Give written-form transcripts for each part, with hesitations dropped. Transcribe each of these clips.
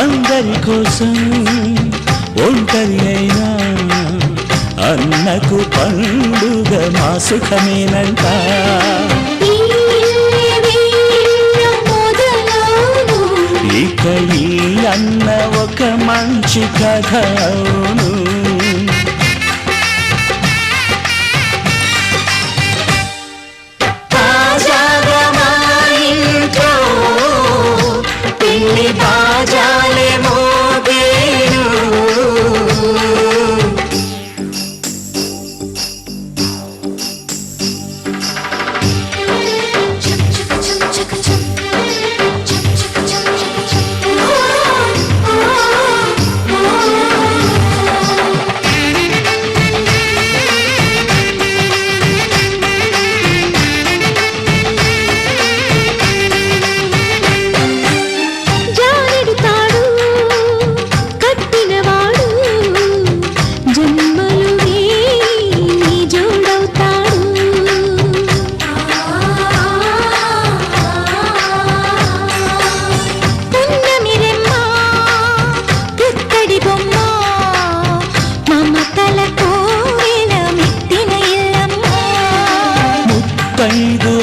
అందరి కోసం ఒంటరి అయినా అన్నకు పండుగ మా సుఖమేనంట. ఇక ఈ అన్న ఒక మంచి కథ అవును.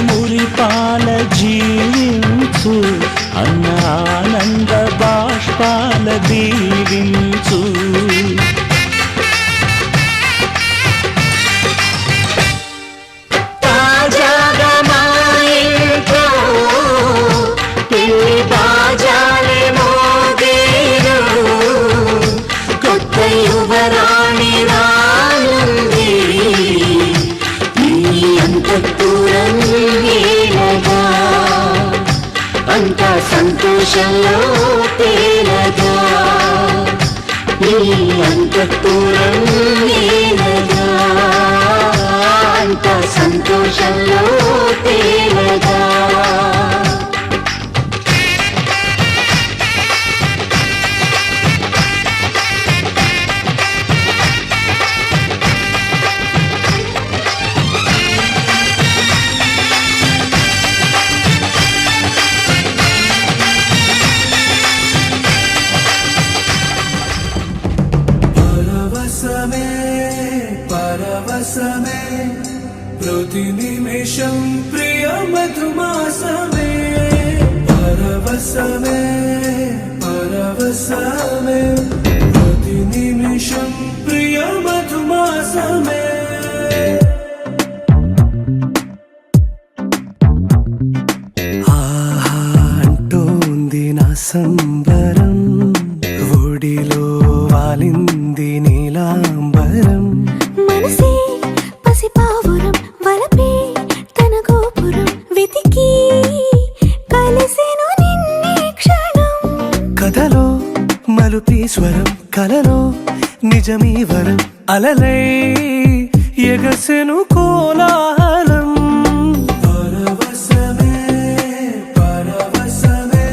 మురిపాల జీవించు అన్న ఆనంద బాష్పాల దీవించు. తాజాగా మా ఇంట్లో పెళ్లి బాజాలే మోగేను, కొత్త యువరాణి రానుంది అంతఃపురం వేలగా, అంతా సంతోషంలో తేలగా. ఈ అంతఃపురం వేలగా, అంతా సంతోషంలో తేలగా. పరవశమే ప్రతి నిమిషం ప్రియ మధుమాసమే. పరవశమే పరవశమే ప్రతి నిమిషం ప్రియ మధుమాసమే. ఆహా అంటోంది నా సంబరం, ఒడిలో వాలింది నీలాంబరం. మనసే పసిపావురం వలపే తన గోపురం వెతికి కలిసెను నిన్నే క్షణం. కథలో మలుపి స్వరం కలలో నిజమీ వరం, అలలై ఎగసెను కోలాహలం. పరవశమే పరవశమే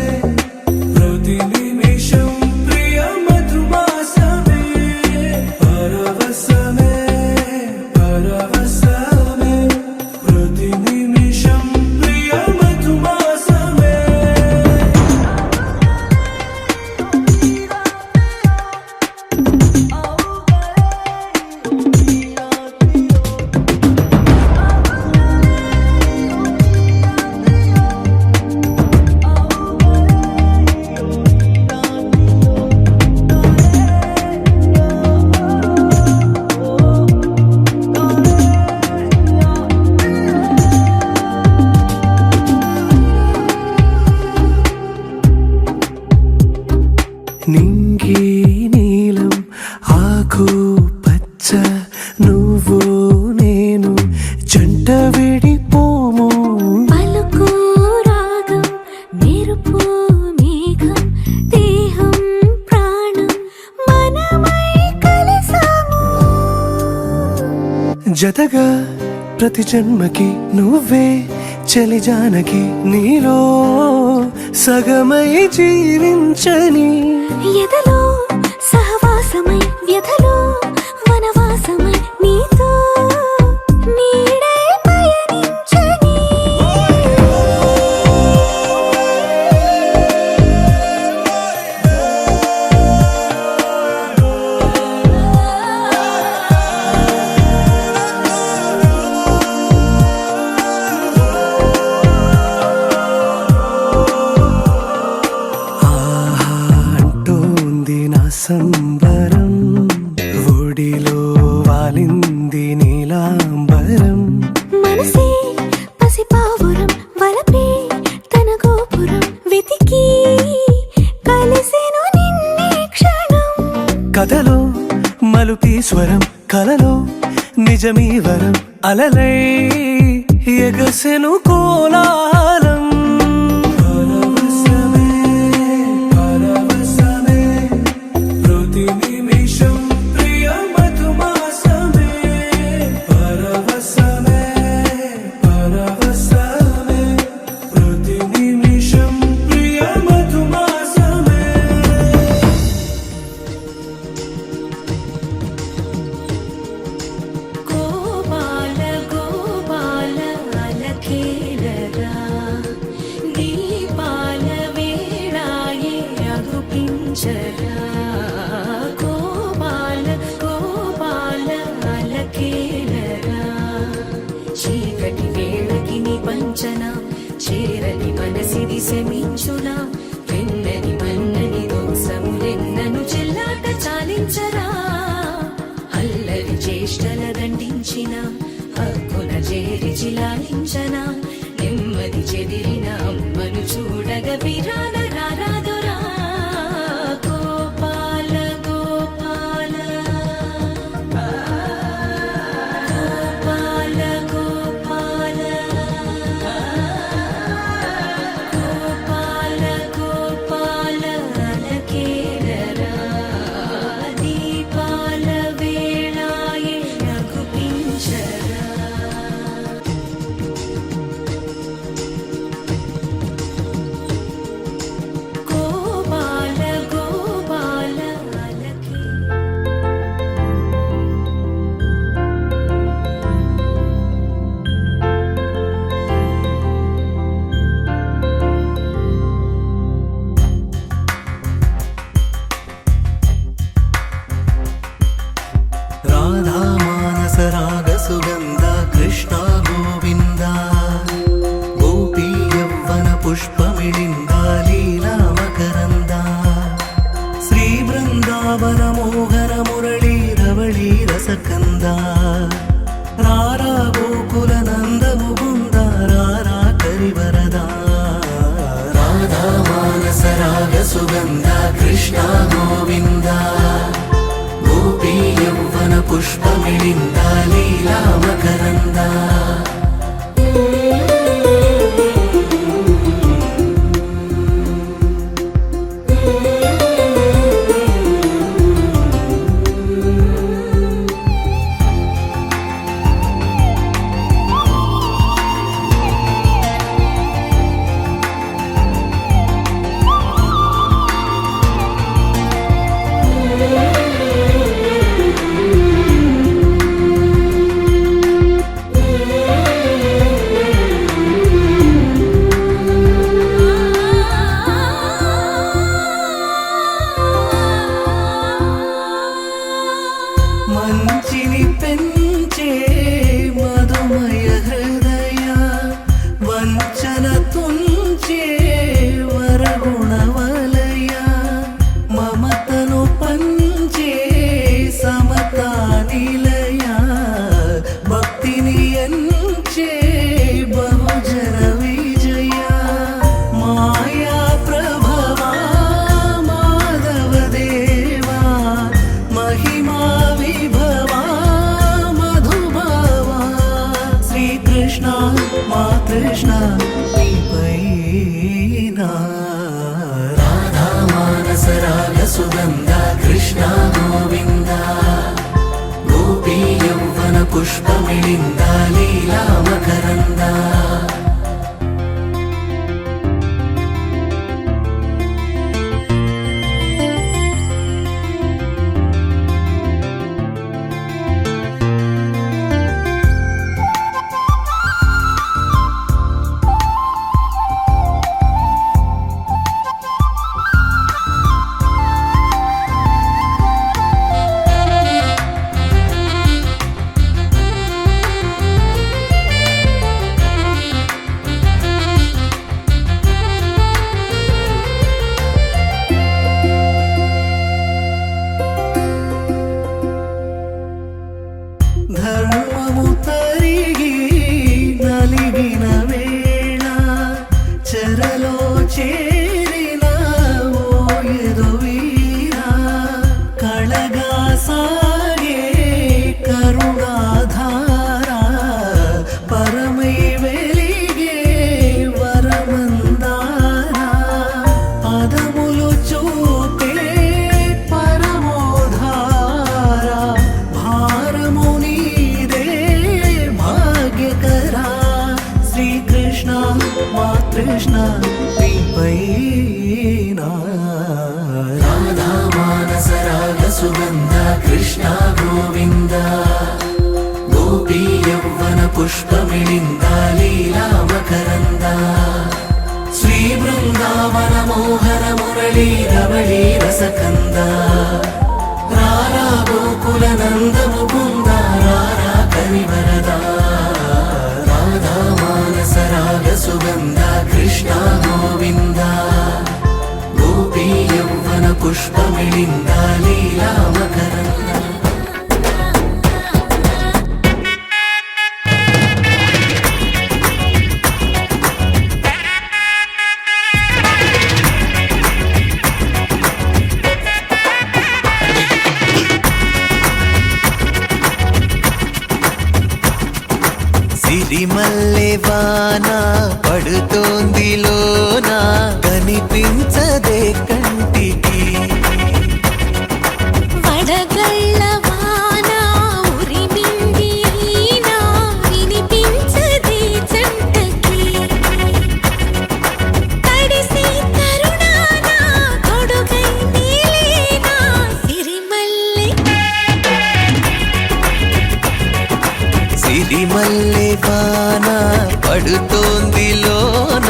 ప్రతి నిమిషం ప్రియ మధుమాసమే. పరవశమే పరవశమే ప్రతి నిమిషం ప్రియ మధుమాసమే. నింగి నీలం ఆకు పచ్చ నువ్వు నేను జంట విడిపోము. పలుకు రాగం మెరుపు మేఘం దేహం ప్రాణం మనమై కలిసాము. జతగా ప్రతి జన్మకి నువ్వే చలి జానకి, నీలో సగమై జీవించని. ఎదలో సహవాసమై వ్యధలో వనవాసమై నీతో నీడై పయనించని. స్వరం కలలో నిజమీ వరం అలలై ఎగసెను కోలాహలం పరవశమే పరవశమే ప్రతి నిమిషం ప్రియ మధుమాసమే పరవశమే పరవశమే ప్రతి నిమిషం ప్రియ మధుమాసమే గోపాల గోపాల అలకేలరా దీపాల వేళాయే అగుపించరా గోపాల గోపాల అలకేలరా చీకటి వేళకి నీ పంచన చేరని మనసిది శమించునా వెన్నని మన్నని దోసములెన్నను చెల్లాట చాలించరా అల్లరి చేష్టల దండించిన హక్కున చేరి చిలాలించన నెమ్మది చెదిరిన అమ్మను చూడగ విరాన రారాదురా గోపాల గోపాల గోపాల గోపాల గోపాల గోపాల అలకేలరా దీపాల వేళాయే అగుపించరా గోపాల గోపాల అలకే రాధా మానస రాగ సుగంధ కృష్ణ గోవింద గోపీ యవ్వన పుష్పమిళింద లీలా మకరంద శ్రీ బృందావన మోహన మురళీ రవళీ రసకంద రారా గోకుల నంద ముకుంద రారా కరివరద రాధా మానస రాగ సుగంధ కృష్ణ గోవింద గోపీ యవ్వన పుష్పమిళింద లీలా మకరంద మంచిని పెంచే మధుమయ హృదయ వంచన తుంచే వరగుణవలయ మమతను పంచే సమతా నిలయ భక్తిని ఎంచే బహుజన విజయ మాయా ప్రభవా మాధవ దేవా మహిమా విభవా మధుభవా శ్రీకృష్ణ మా కృష్ణ నీపైనా రాధా మానస రాగ సుగంధ కృష్ణ గోవింద గోపీ యవ్వన పుష్పమిళింద లీలా మకరంద కృష్ణ పైన రాధా మానస రాగ సుగంధ కృష్ణ గోవింద గోపీ యౌవన పుష్పమిళింద లీలా మకరంద శ్రీ బృందావన మోహన మురళీ రవళీ రసకంద రారా గోకుల నంద ముకుంద రారా కరివరదా రాధా మానస రాగ సుగంధ కృష్ణ గోవింద గోపీ యౌవన పుష్పమిళింద లీలా మకరంద సిరిమల్లె వాన పడుతోంది లోన కనిపించదే కంటికి వడగళ్ళ వాన ఉరిమింది అయినా వినిపించదే జంటకి తడిసి తరుణాన తొడుగై నీలేనా సిరిమల్లె సిరిమల్లె వాన పడుతోంది లోన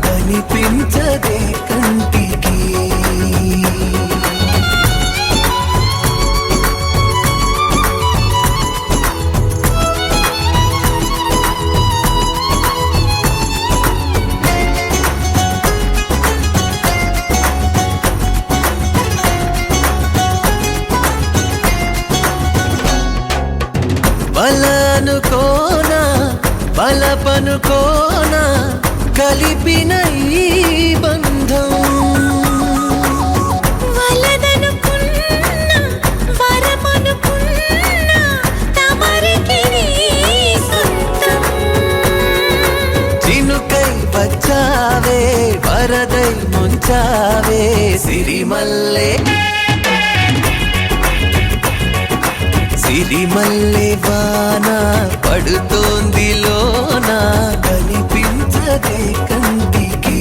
కనిపించదే కంటికి బలనుకోనా బలపనుకోనా కలిపిన ఈ బంధం వలదనుకున్నా వరమనుకున్నా తమరికి నీ సొంతం చినుకై వచ్చావే వరదై ముంచావే సిరిమల్లె సిరిమల్లె వాన పడుతోంది లోన కనిపించదే కంటికి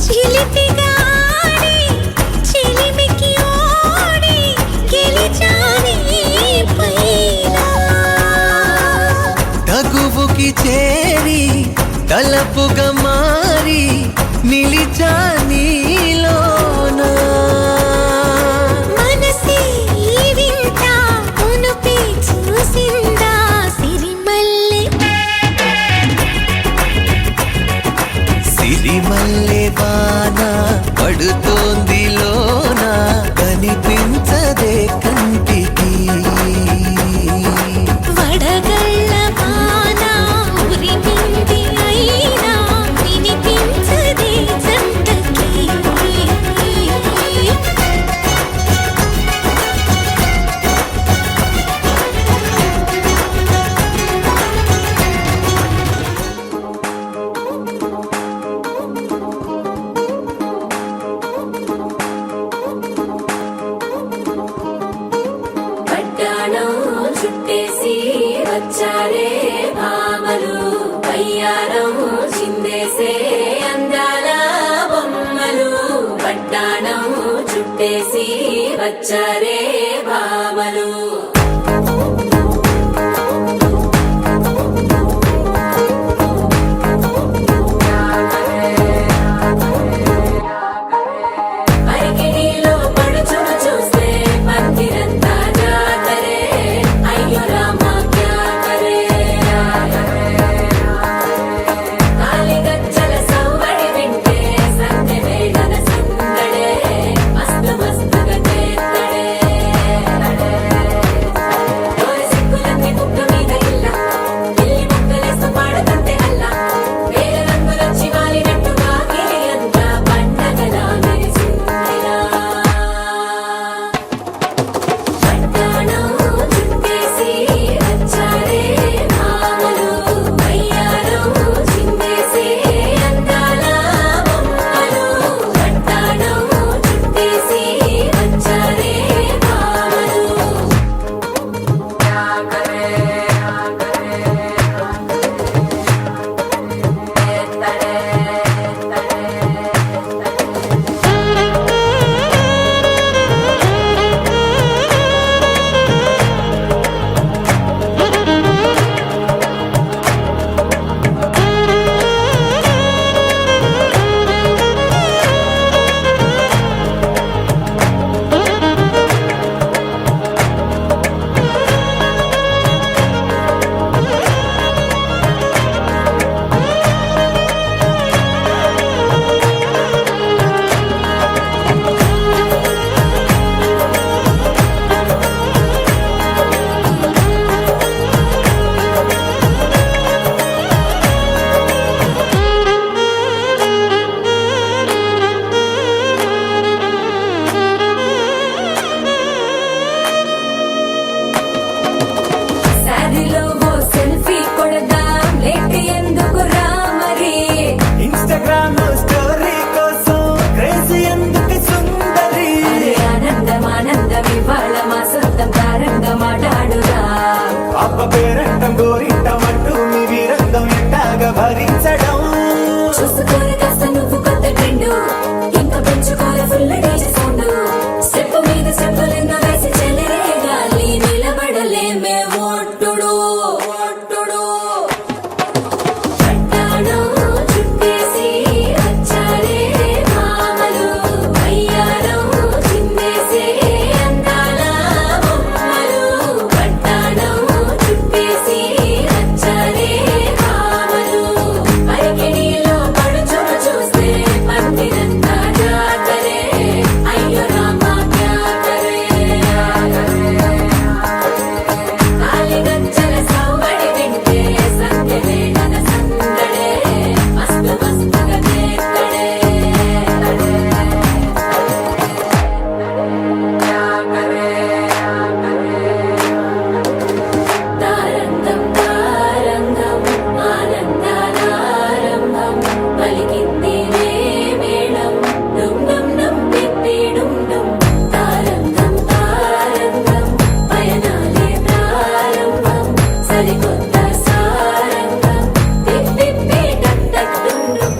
చిలిపిగా ఆడి చిలిమికి ఓడి గెలిచాని పైన తగువుకి చేరి తలపుగా మారి నిలిచా నీలోన మనసే ఈ వింత ఉనుపి చూసిందా సిరిమల్లె సిరిమల్లె వాన పడుతోంది లోన కనిపించదే కంటికి వడగళ్ళ వాన ఉరిమింది అయినా వినిపించదే జంటకి పట్టాణం చుట్టేసి వచ్చారే భామలు పయ్యారం చిందేసే అందాల బొమ్మలు పట్టాణం చుట్టేసి వచ్చారే భామలు పరికిణీలో పడుచును చూస్తే పందిరంతా జాతరే అయ్యో రామ క్యా కరే కాలిగజ్జల సవ్వడి వింటే సంధ్య వేళన సందడే మస్తు మస్తు గతే విస్తారంగా మాట్లాడురా అప్ప పేరంటం గోరింటం అంటూ మీ వీరంగం ఎట్టాగా భరించడం చూసుకోరు కాస్త నువ్వు కొత్త ట్రెండ్ ఇంకా పెంచుకోరు ఫుల్ డీజే సౌండ్ స్టెప్ మీద స్టెప్పులెన్నో వేసి చెల్లరే గాలి నిలబడలేమే ఒట్టుడు ఒట్టుడు పట్టాణం చుట్టేసి వచ్చారే మామలు అయ్యారం చిందేసే అందాల బొమ్మలు పట్టాణం చుట్టేసి వచ్చారే మామలు పరికిణీలో పడుచును చూస్తే పందిరంతా జాతరే అయ్యో రామా క్యా కరే కాలిగజ్జల సవ్వడి వింటే సంధ్యవేళన సందడే మస్తు మస్తుగా నేర్పడే తారంగం తారంగం ఆనందానారంభం పలికింది రే మేళం డుమ్ డుమ్ డుమ్ పిప్పి డుమ్ డుమ్ తారంగం తారంగం పయనాలే ప్రారంభం సరికొత్త సారంగం పిప్పి టక్ టక్ డుమ్ డుమ్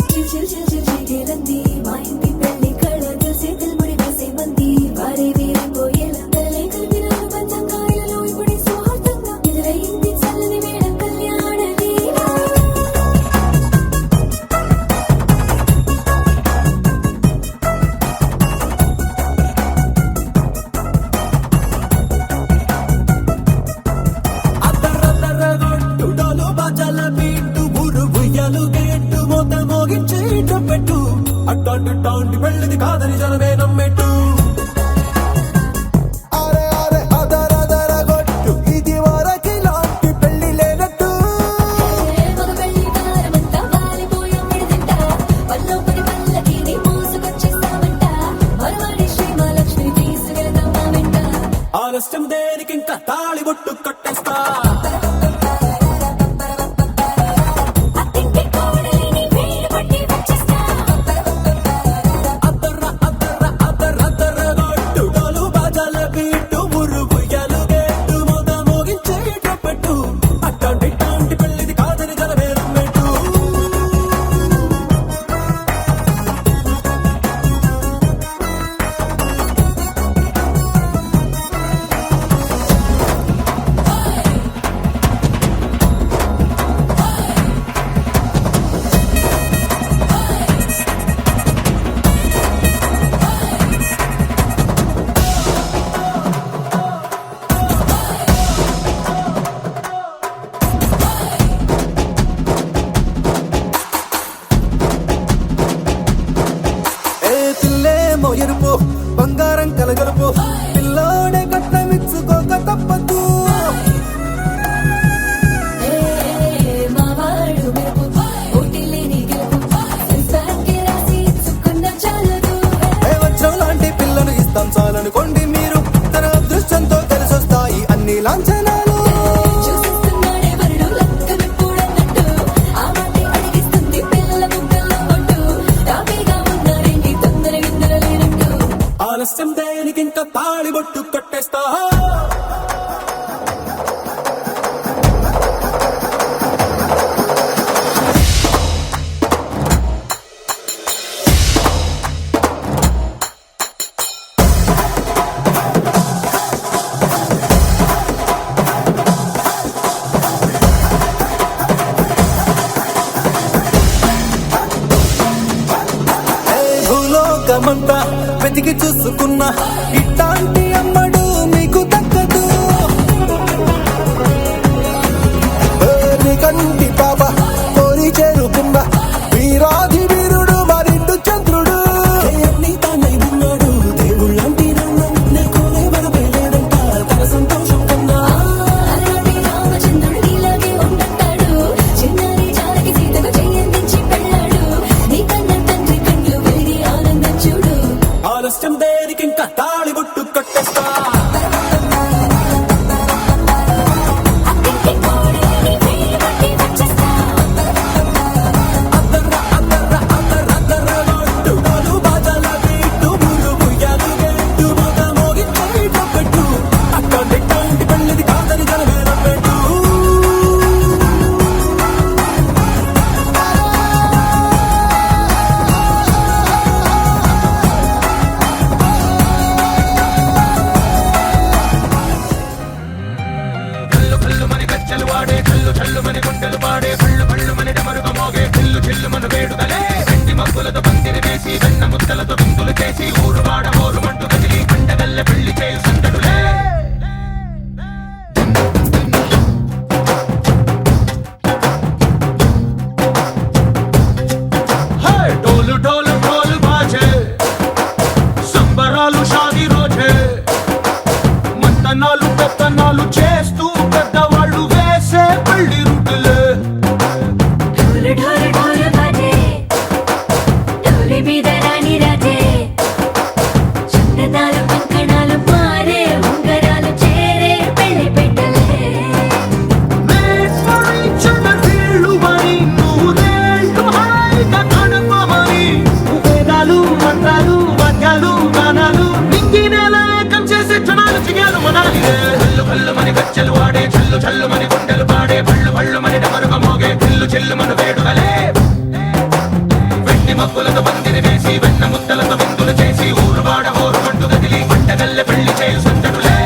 చిల్ చిల్ చిల్ చిల్ చిగిరంది మా ఇంటి పెళ్లి కళ తెలిసే తెలుముడి వేసే మంది వారే వీరే పోయేల తలలే కలిపినారు పంచంగాయలలో ఇప్పుడే సౌహార్దంగా ఎదురయ్యింది చల్లని వేళ కళ్యాణ లీల అద్దరద్దరగొట్టుడోలు బాజాల బీటు ఊరు ఉయ్యాలు గేట్టు మోత మోగించేట పెట్టు అట్టాంటి టాంటి వెళ్ళిది కాదని జనమే నమ్మెట్టు అరే అరే అదరదరగొట్టు ఇది వరకి లాంటి పెళ్లి లేనట్టు మగ పెళ్లి దారమంతా వాలిపోయాం విడిదింట పల్లోపడి పల్లకిని మోసుకొచ్చేస్తామంట మరవాడి శ్రీమహాలక్ష్మి తీసుకెళ్తాం మా వెంట ఆలస్యం దేనికి ఇంకా తాళి బొట్టు కట్టేస్తా అత్తింటి కోడలిని వేలు పట్టి వచ్చేస్తా అద్దరద్దరగొట్టుడోలు బాజాల బీటు ఊరు ఉయ్యాలు గేట్టు మోత మోగించేట పెట్టు అట్టాంటి టాంటి పెళ్ళిది కాదని జనమే నమ్మెట్టు ఏ పిల్లేమో ఎరుపు బంగారం కలగలుపు పిల్లోడే కట్టమిచ్చుకోక తప్పదు మా వాడు మెరుపు ఓటిల్లేని గెలుపు సెన్సార్కి రాసి ఇచ్చుకున్న చాలదు ఏ వజ్రం లాంటి పిల్లను ఇస్తాం చాలనుకోండి మీరు తన అదృష్టంతో కలిసొస్తాయి అన్ని లాంఛనాలు చూసిస్తున్నాడే వరుడు లక్కమిప్పుడన్నట్టు ఆ మాటే అడిగిస్తుంది పిల్లల ముగ్గల్లో కొట్టు తాపీగా ఉన్నారేంటి తొందర విందర లేనట్టు ఆలస్యం దేనికి ఇంకా తాళి బొట్టు కట్టేస్తా భూలోకమంతా వెతికి చూసుకున్నా ఇట్లాంటి అమ్మడు మీకు దక్కదు నీ కంటి పాప కోరి చేరుకున్నా వీరాధి వీరుడు మరిండు చంద్రుడు నీ తానై ఉన్నాడు దేవుళ్ళంటి నన్నం నే కోరే వరమే లేదంట తన సంతోషం కన్నా అలాంటి రామచంద్రుడు ఇలాగే ఉండంటాడు చిన్నారి జానకి సీతకు చెయ్యందించి పెళ్ళాడు నీ కన్న తండ్రి కళ్ళు వెలిగి ఆనందం చూడు ఆలస్యం దేనికి ఇంకా తాళి చల్లుమని గుండెలు పాడే పళ్ళు పళ్ళుమని డమరుగ మోగే చిల్లు చిల్లుమను వేడుకలే వెండి మబ్బులతో పందిరి వేసి వెన్న ముద్దలతో విందులు చేసి ఊరు వాడ హోరు మంటు గదిలి పంటగల్లె పెళ్లి చేయు సందడులే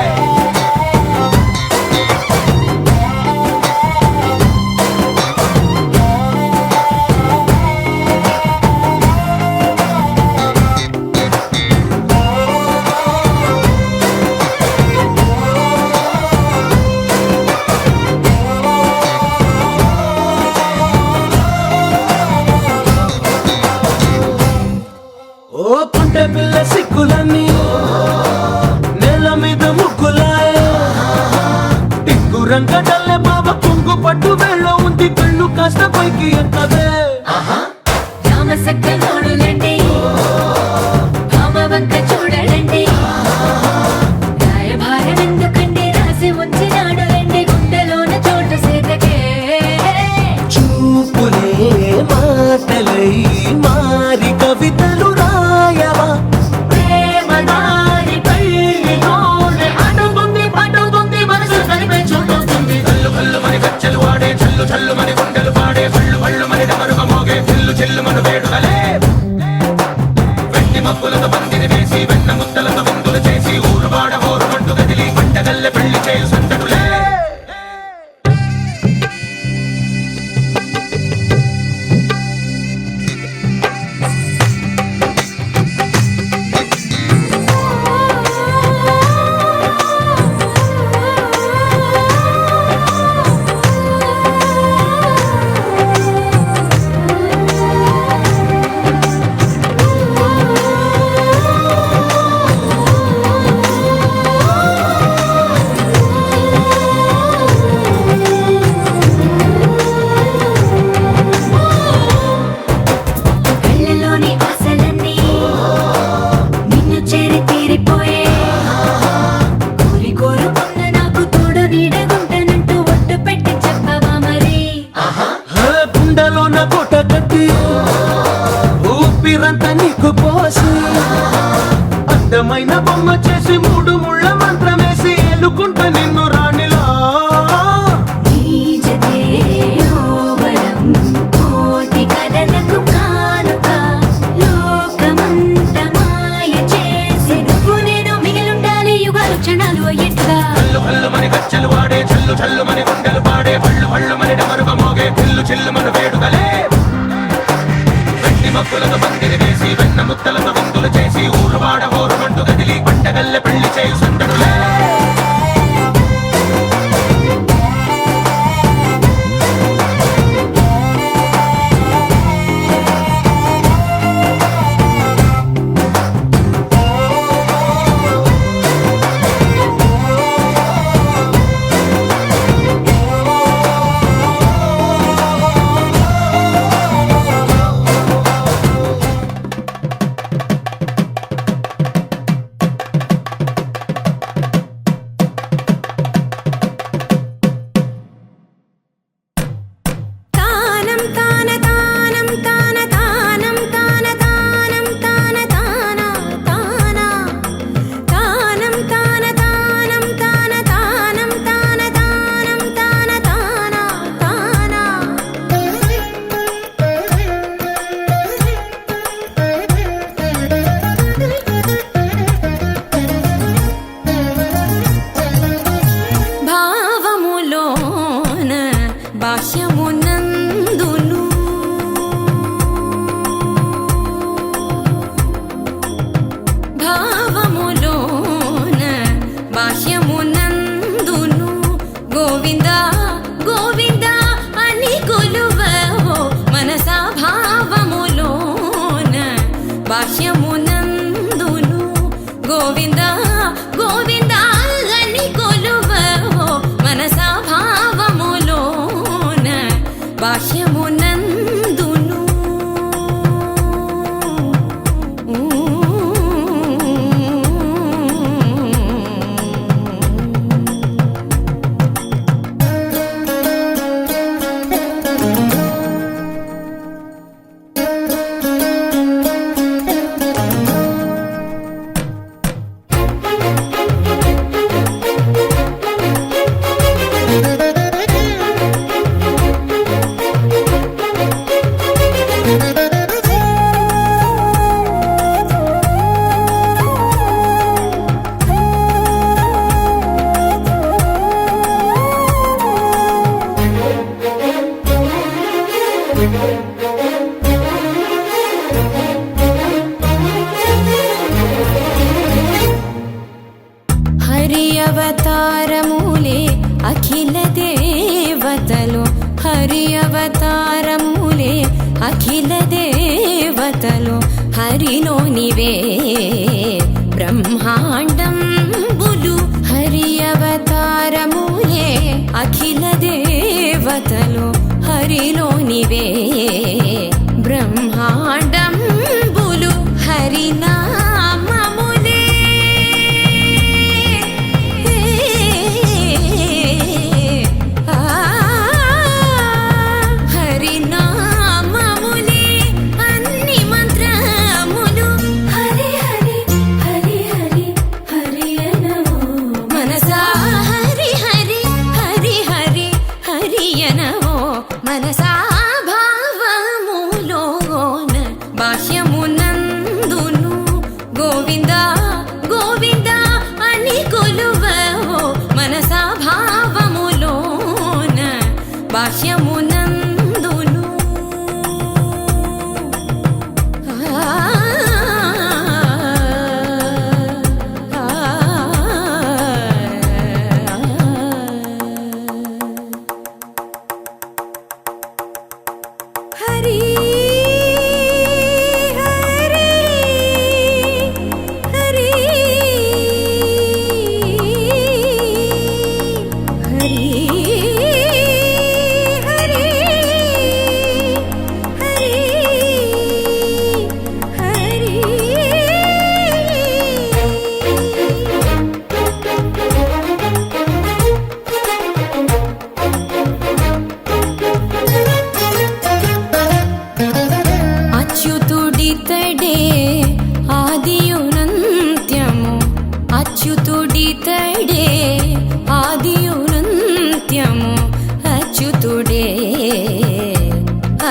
ఓ పుంటె పిల్ల సిక్కులన్నీ నేల మీద ముక్కులాయ టింగు రంగడల్లె బాబా కొంగు పట్టు వెళ్ళ ఉంది కళ్ళు కాస్త పైకి ఎక్కదే రామసక్క నోడులండి భామ వంక చూడడండి రాయభారం ఎందుకండి రాసి ఉంచినాడు రండి గుండెలోన చోటు సేతకే చూపులే మాటలై మారి కవితలు రాయవా ప్రేమ దారి పైలోనే అడుగుంది పడుతుంది మనసు కలిపే చోటవుతుంది కల్లు కల్లుమని గజ్జలు వాడే చల్లు చల్లుమని గుండెలు పాడే పళ్ళు పళ్ళుమని డమరుగ మోగే చిల్లు చిల్లుమను వేడుకలే వెండి మబ్బులతో పందిరి వేసి వెన్న ముద్దలతో విందులు చేసి ఊరు వాడ హోరు మంటు గదిలి పంటగల్లె పెళ్లి చేయు సందడులే కళ్ళలోని ఆశలన్నీ నిన్ను చేరి తీరిపోయే కోరి కోరుకున్న నాకు తోడు నీడగుంటానంటూ ఒట్టు పెట్టి చెప్పవా మరి కుండలోన కోట కట్టి ఊపిరంతా నీకు పోసి అందమైన బొమ్మ చేసి మూడు ముళ్ళ మంత్రమేసి ఎలుకుంటా నిన్ను రాణిలా నీజతే ఓవరం కోటి కలలకు కానుక లోకమంత మాయ చేసి నువ్వు నేను మిగిలుండాలి యుగాలు క్షణాలు అయ్యేట్టుగా కల్లు కల్లుమని గజ్జలు వాడే చల్లు చల్లుమని గుండెలు పాడే పళ్ళు పళ్ళుమని డమరుగ మోగే చిల్లు చిల్లుమను వేడుకలే వెండి మబ్బులతో పందిరి వేసి వెన్న ముద్దలతో విందులు చేసి ఊరు వాడ హోరు మంటు గదిలి పంటగల్లె పెళ్లి చేయు సందడులే హరి అవతారములే అఖిల దేవతలు హరి అవతారములే అఖిల దేవతలు హరిలోనివే బ్రహ్మాండంబులు హరి అవతారములే అఖిల దేవతలు హరిలోనివే బ్రహ్మాండంబులు హరినామములే హరినామములే అన్ని మంత్రములు హరి హరి హరి హరి హరి అనవో మనసా హరి హరి హరి హరి హరి అనవో మనసా భావములోన బాహ్యమునందును గోవింద గోవింద అని కొలువవో మనసా భావములోన బాహ్యమునందును హరి హరి హరి హరి హరి హరి అచ్యుతుడితడే ఆదియునంత్యము అచ్యుతుడితడే ఆదియునంత్యము అచ్యుతుడే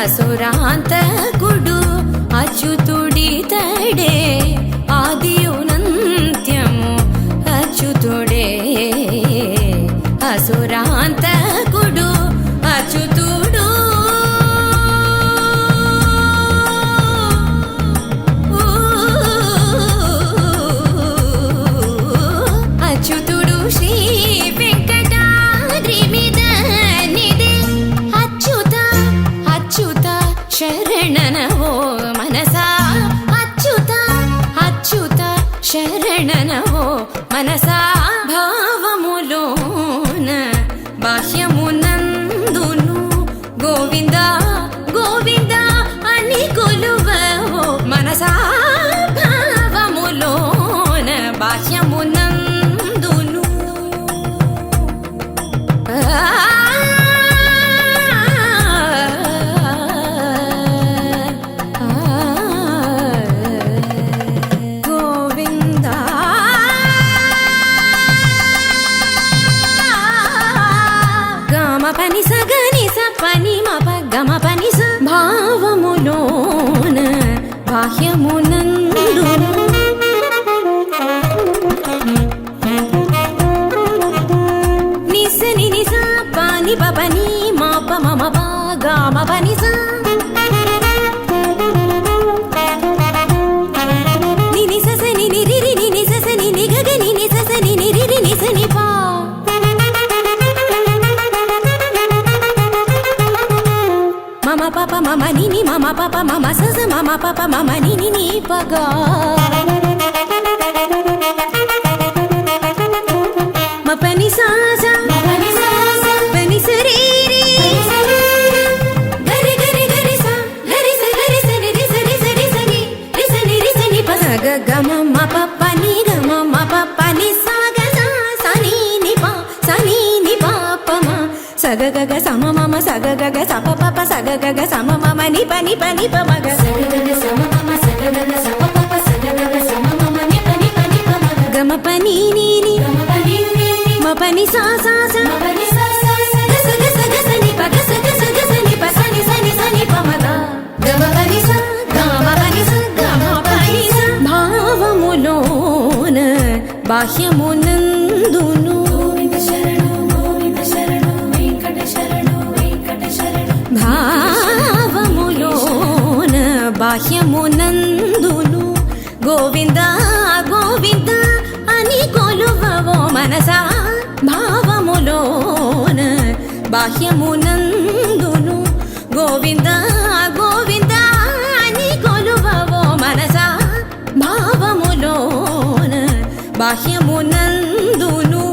అసురాంతకుడు అచ్యుతుడితడే ఆదియునంత్యము అచ్యుతుడే అసురాంతకుడు అచ్యుతుడు అచ్యుతుడు శ్రీ వెంకటాద్రి మీద నిదే అచ్యుత అచ్యుత శరణనవో మనసా అచ్యుత అచ్యుత శరణనవో మనసా భావములోన బాహ్యమునందును గోవింద గోవింద అని కొలువవో మనసా భావములోన బాహ్యమునందును గోవింద గమ పని సగని స పని మప గమ పని స భావములోన బాహ్యమునందును నిసని నిస పాని పని మాప మమ పా గమ పని స నిని ససని నిరి నిని ససని నిగగని ని ససని నిరి ని సని పా మమ పాప మమ నిని మమ పాప మమ సస మమ పాప మమ నిని ని పగా మపని సాస పని సరీరి గరి గరి గరి స గరి స ని రి స రి స రి స ని రి స ని రి స ని ప స గ గ మ మ ప ప ని గ మ మ ప ప ని స గ స స ని ని ప స ని ని ప ప మ స గ గ గ స మ మ మ స గ గ గ స ప ప ప స గ గ గ స మ మ మ ని ప ని ప ని ప మ గ స గ గ గ స మ మ మ స గ గ గ స ప ప ప స గ గ గ స మ మ మ ని ప ని ప ని ప మ గ మ ప ని ని ని మ ప ని స స స మ ప ని స స స గ స గ స గ స ని ప గ స గ స గ స ని ప స ని స ని స ని ప మ గ గ మ ప ని స గ మ ప ని స గ మ ప ని స భావములోన బాహ్యమునందును గోవింద శరణు వెంకట శరణు భావములోన బాహ్యమునందును గోవింద గోవింద అని కొలువవో మనస మనసా భావములోన బాహ్యమునందును గోవింద గోవింద అని కొలువవో మనసా భావములోన బాహ్యమునందును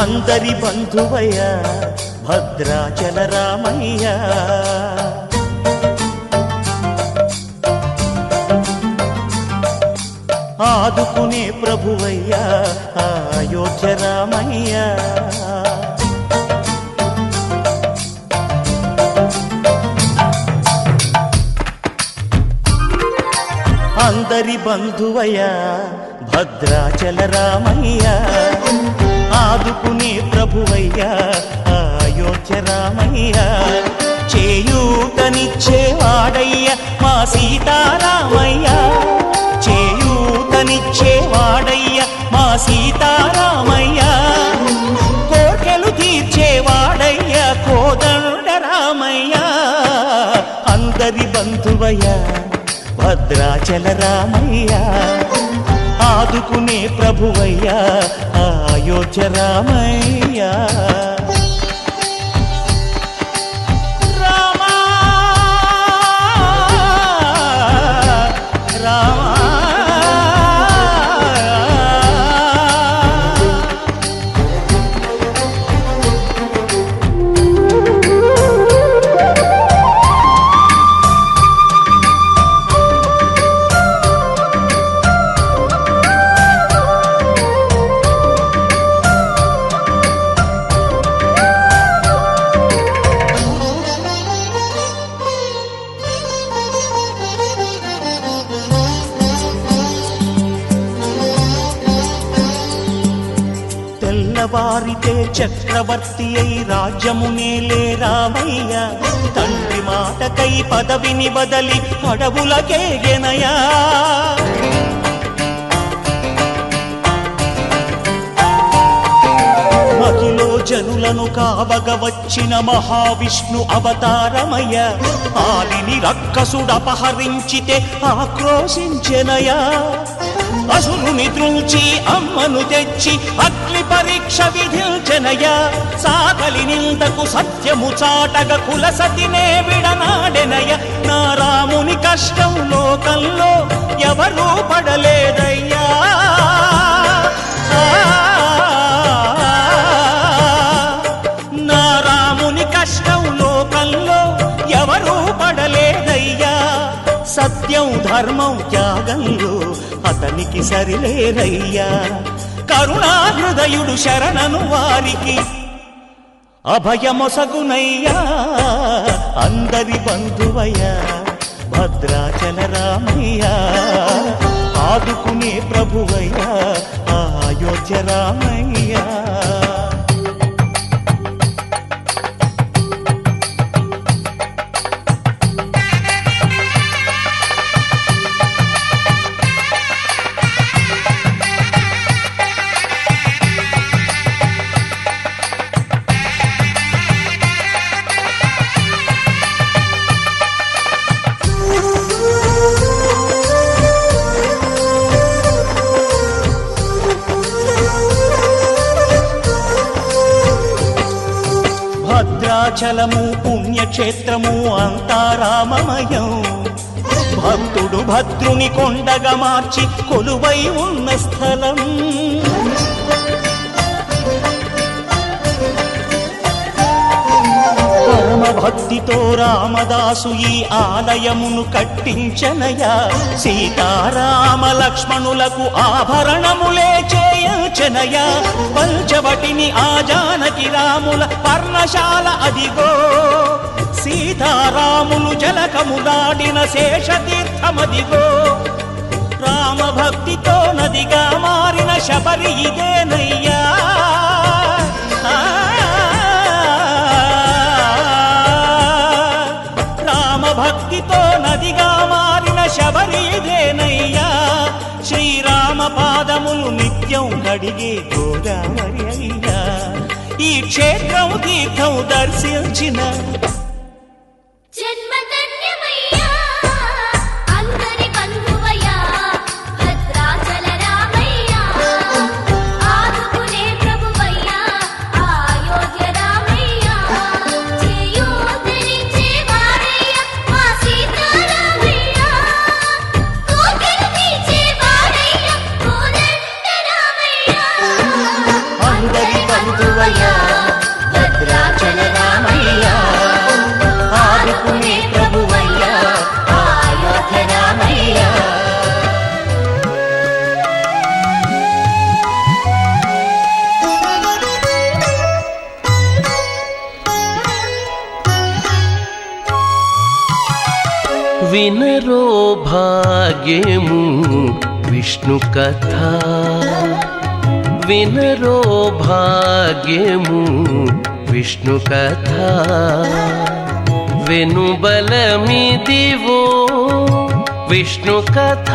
అందరి బంధువయ్య భద్రాచల రామయ్య ఆదుకునే ప్రభువయ్య అయోధ్య రామయ్య అందరి బంధువయ్య భద్రాచల రామయ్య ఆదుకునే ప్రభువయ్యా అయోధ్య రామయ్య చేయూతనిచ్చేవాడయ్య మా సీతారామయ్య చేయూతనిచ్చేవాడయ్య మా సీతారామయ్య కోర్కెలు తీర్చేవాడయ్య కోదండ రామయ్య అందరి బంధువయ్య భద్రాచల రామయ్య ఆదుకునే ప్రభువయ్యా అయోధ్య రామయ్య రామా రామా తెల్లవారితే చక్రవర్తి అయి రాజ్యమునేలే రామయ్య తండ్రి మాటకై పదవిని బదలి అడవులకేగెనయా మహిలో జనులను కావగ వచ్చిన మహావిష్ణు అవతారమయ్య ఆలిని రక్కసుడపహరించితే ఆక్రోశించెనయా అసురుని త్రుంచి అమ్మను తెచ్చి అగ్ని పరీక్ష విధించెనయ సాకలి నిందకు సత్యము చాటగ కులసతినే విడనాడెనయ నా రాముని కష్టం లోకంలో ఎవరూ పడలేదయ్యా నా రాముని కష్టం లోకంలో ఎవరూ పడలేదయ్యా సత్యం ధర్మం త్యాగంలో అతనికి సరిలేరయ్యా కరుణాహృదయుడు శరణను వారికి అభయమొసగునయ్యా అందరి బంధువయ్యా భద్రాచల రామయ్య ఆదుకునే ప్రభువయ్యా అయోధ్య రామయ్య భద్రాచలము పుణ్యక్షేత్రము అంతా రామమయం భక్తుడు భద్రుని కొండగా మార్చి కొలువై ఉన్న స్థలం పరమ భక్తితో రామదాసు ఈ ఆలయమును కట్టించనయా సీతారామ లక్ష్మణులకు ఆభరణములే చేయించనయా పంచవటిని ఆ జానకి రాముల పర్ణశాల అదిగో సీతారాములు జలకములాడిన శేషతీర్థమదిగో రామభక్తితో నదిగా మారిన శబరి ఇదేనయ్యా రామభక్తితో నదిగా మారిన శబరి ఇదేనయ్యా శ్రీరామ పాదములు నిత్యం కడిగే గోదావరి అయ్యా ఈ క్షేత్రం తీర్థం దర్శించిన జన్మధన్యమయ్యా అందరి బంధువయ్యా భద్రాచల రామయ్యా ఆదుకునే ప్రభువయ్యా అయోధ్య రామయ్యా చేయూతనిచ్చే వాడయ్యా మా సీతారామయ్యా కోటలు తీర్చే వాడయ్యా కోదండ రామయ్యా అందరి బంధువయ్యా భద్రాచల రామయ్యా ఆదుకునే ప్రభువయ్యా అయోధ్య రామయ్యా వినరో భాగ్యము విష్ణు కథ వినరో భాగ్యము విష్ణు కథ వెనుబలమిదివో విష్ణు కథ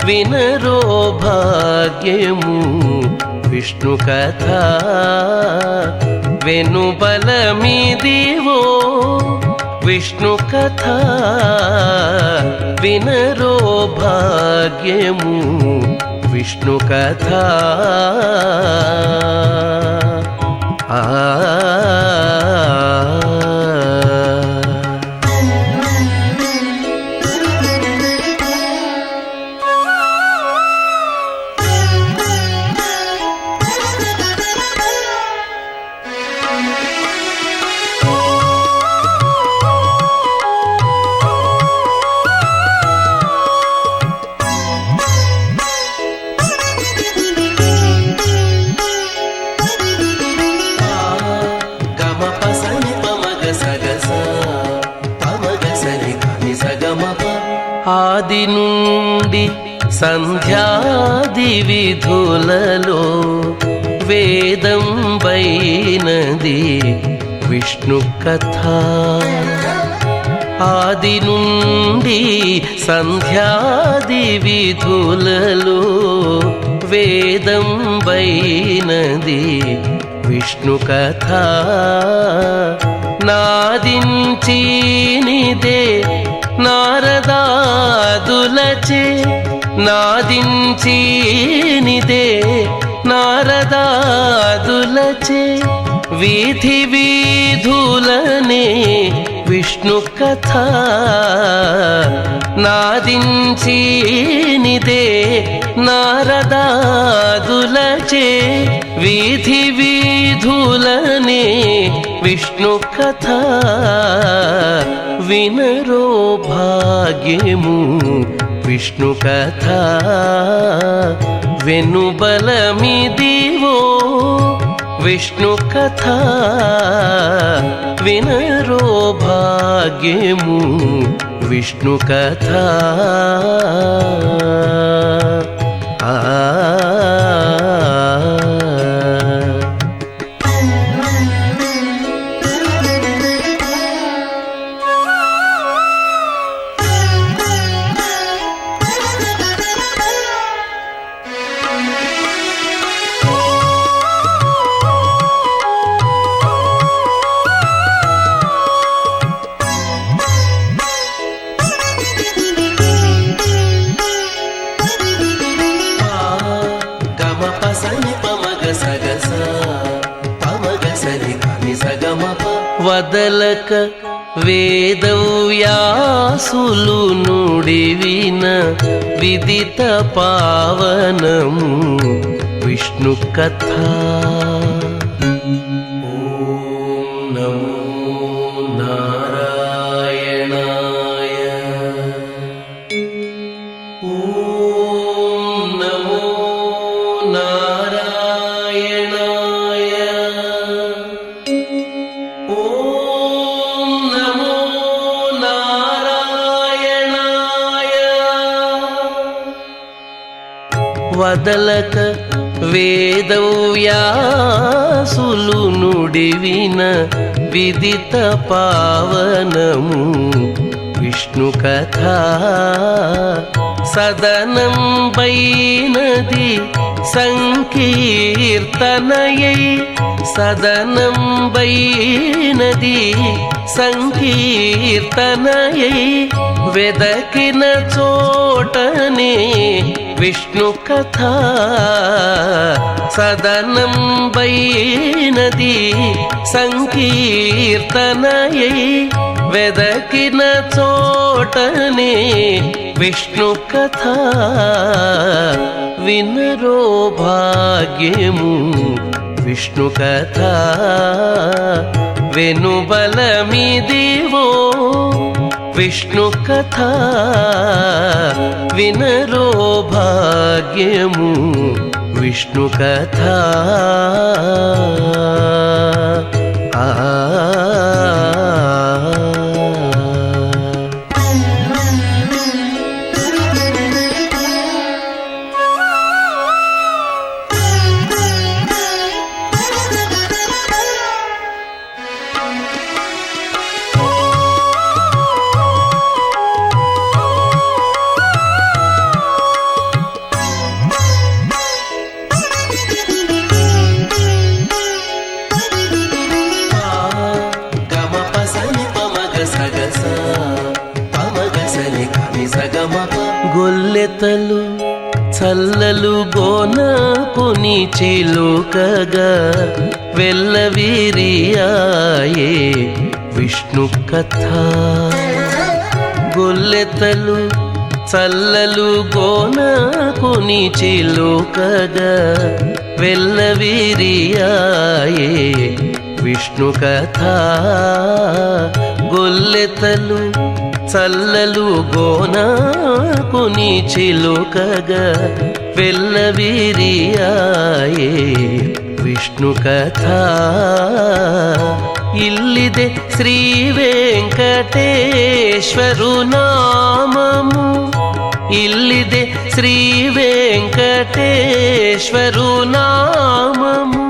వినరో భాగ్యము విష్ణు కథ వెనుబలమిదివో విష్ణు కథ వినరో భాగ్యము విష్ణు కథ ఆది నుండి సంధ్యాది విధులలో వేదం వైనది విష్ణు కథ ఆది నుండి సంధ్యాది విధులలో వేదం వైనది విష్ణు కథ నాదించినిదే నారదాదులచే నాదించినిదే నారదాదులచే వీధి వీధులనే విష్ణు కథ నాదించినిదే నారదాదులచే వీధి వీధులనే విష్ణు కథ వినరో భాగ్యము విష్ణు కథ వెనుబలమిదివో విష్ణు కథ వినరో భాగ్యము విష్ణు కథ వదలక వేదవ్యాసులు నుడివిన విదిత పావనము విష్ణు కథ ఓం నమో నారాయణాయ ఓం నమో నారాయణాయ ఓం వదలక వేదవ్యాసులు నుడివిన విదిత పావనము విష్ణు కథ సదనం బైనది సంకీర్తనయై సదనం బైనది సంకీర్తనయై వెదకిన చోటనే విష్ణు కథ సదనం బైనది సంకీర్తనయై వెదకిన చోటనే విష్ణు కథ వినరో భాగ్యము విష్ణు కథ వెనుబలమిదివో విష్ణు కథ వినరో భాగ్యము విష్ణు కథ గొల్లెతలు చల్లలు గోనకుని చిలుకగా వెల్లవిరియాయే విష్ణు కథ గొల్లెతలు చల్లలు గోనకుని చిలుకగా వెల్లవిరియాయే విష్ణు కథ గొల్లెతలు చల్లలు గోనకుని చిలుకగా వెల్లవిరియాయే విష్ణು కథ ఇల్లిదే శ్రీ వెంకటేశ్వరు నామము ఇల్లిదే శ్రీ వెంకటేశ్వరు నామము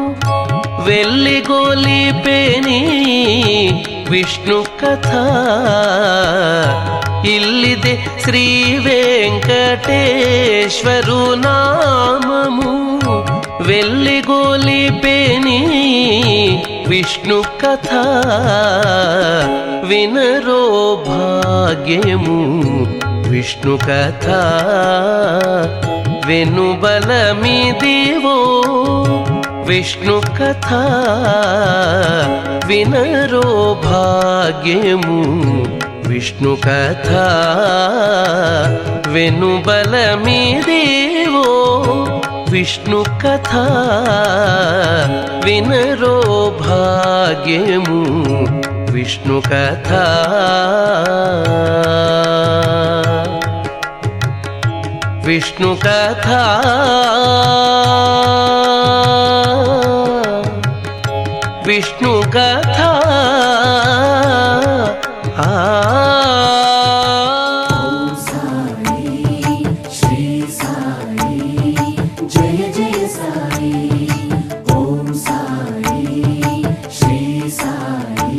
వెల్లిగొలిపెని విష్ణు కథ ఇల్లిదే శ్రీ వెంకటేశ్వరు నామము వెల్లిగొలిపెని విష్ణు కథ వినరో భాగ్యము విష్ణు కథ వెనుబలమిదివో విష్ణు కథ వినరో భాగ్యము విష్ణు కథ వెనుబలమిదివో విష్ణు కథ వినరో భాగ్యము విష్ణు కథ విష్ణు కథ విష్ణు కథ శ్రీ సాయి జయ జయ సాయి ఓం సాయి శ్రీ సాయి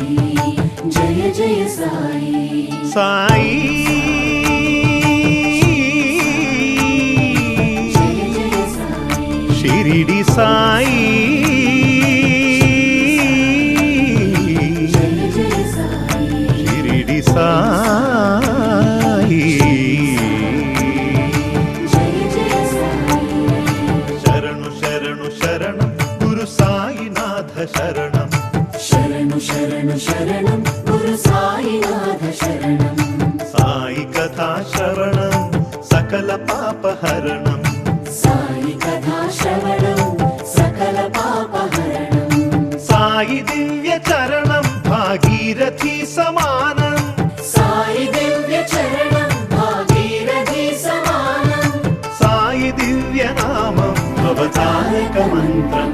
జయ జయ సాయి సాయి జయ జయ సాయి షిరిడి సాయి జయ జయ సాయి షిరిడి సాయి జయ జయ సాయి శరణు శరణు శరణం గురు సాయినాథ శరణం శరణు శరణు శరణం గురు సాయినాథ శరణం సాయి కథా శ్రవణం సకల పాపహరణం సాయి కథా శ్రవణం సకల పాపహరణం సాయి దివ్య చరణం భాగీరథి సమానం సాయి దివ్య చరణం భాగీరథి సమానం సాయి దివ్య నామం అవతారక మంత్రం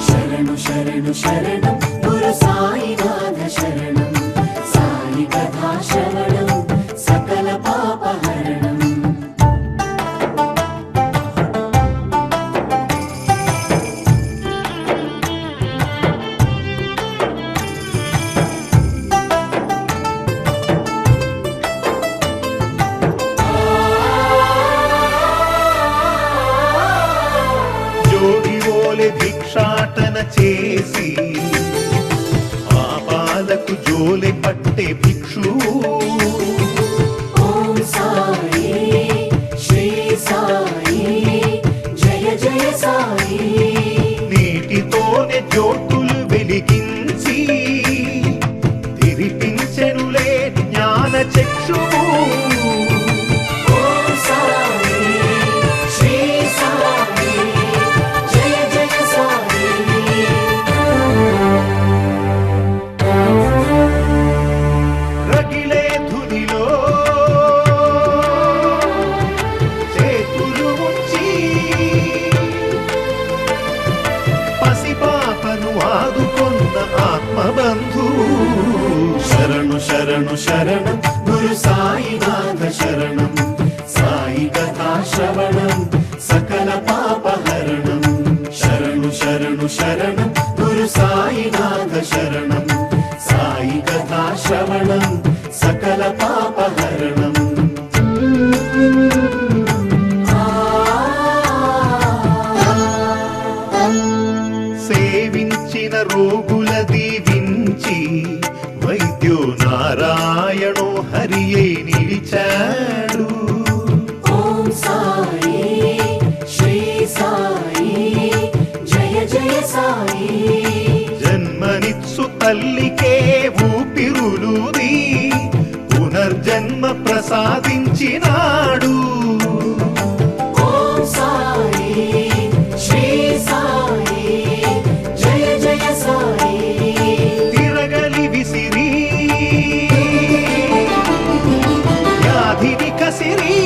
శరణు శరణు శరణం గురు సాయినాథ శరణం సాయి కథా శ్రవణం సకల పాపహరణం చేసి పాపాలకు జోలె పట్టే భిక్షువు ఓం సాయి శ్రీ సాయి జయ జయ సాయి నీటితోనే జ్యోతులు వెలిగించి తిరిపించెనులే జ్ఞాన చక్షువు ఓం సాయి శ్రీ సాయి జయ జయ సాయి రగిలే ధునిలో చేతులు ఉంచి పసిపాపను ఆదుకొన్న ఆత్మబంధు శరణు శరణు శరణం గురు సాయినాథ శరణం సాయి కథా శ్రవణం సకల పాపహరణం శరణు శరణు శరణం గురు సాయినాథ శరణం సాయి కథా శ్రవణం సకల పాపహరణం సేవించిన రోగుల దీవించి వైద్యో నారాయణో హరియే నిలిచాడు ఓం సాయి శ్రీ సాయి జయ జయ సాయి జన్మనిత్సు తల్లికే ఊపిరులుది పునర్జన్మ ప్రసాదించినాడు ఓం సాయి శ్రీ సాయి జయ జయ సాయి తిరగలి విసిరి వ్యాధిని కసిరి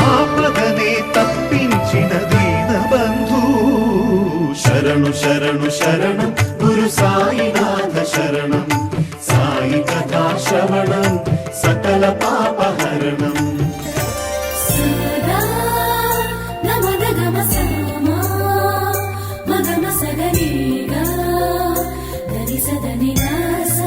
ఆపదనే తప్పించిన దీనబంధు శరణు శరణు శరణం గురు సాయినాథ శరణం సాయి కథా శ్రవణం సకల పాపహరణం సదా నమద గమ సమా మగమ సగనిగా గరి సదని నాస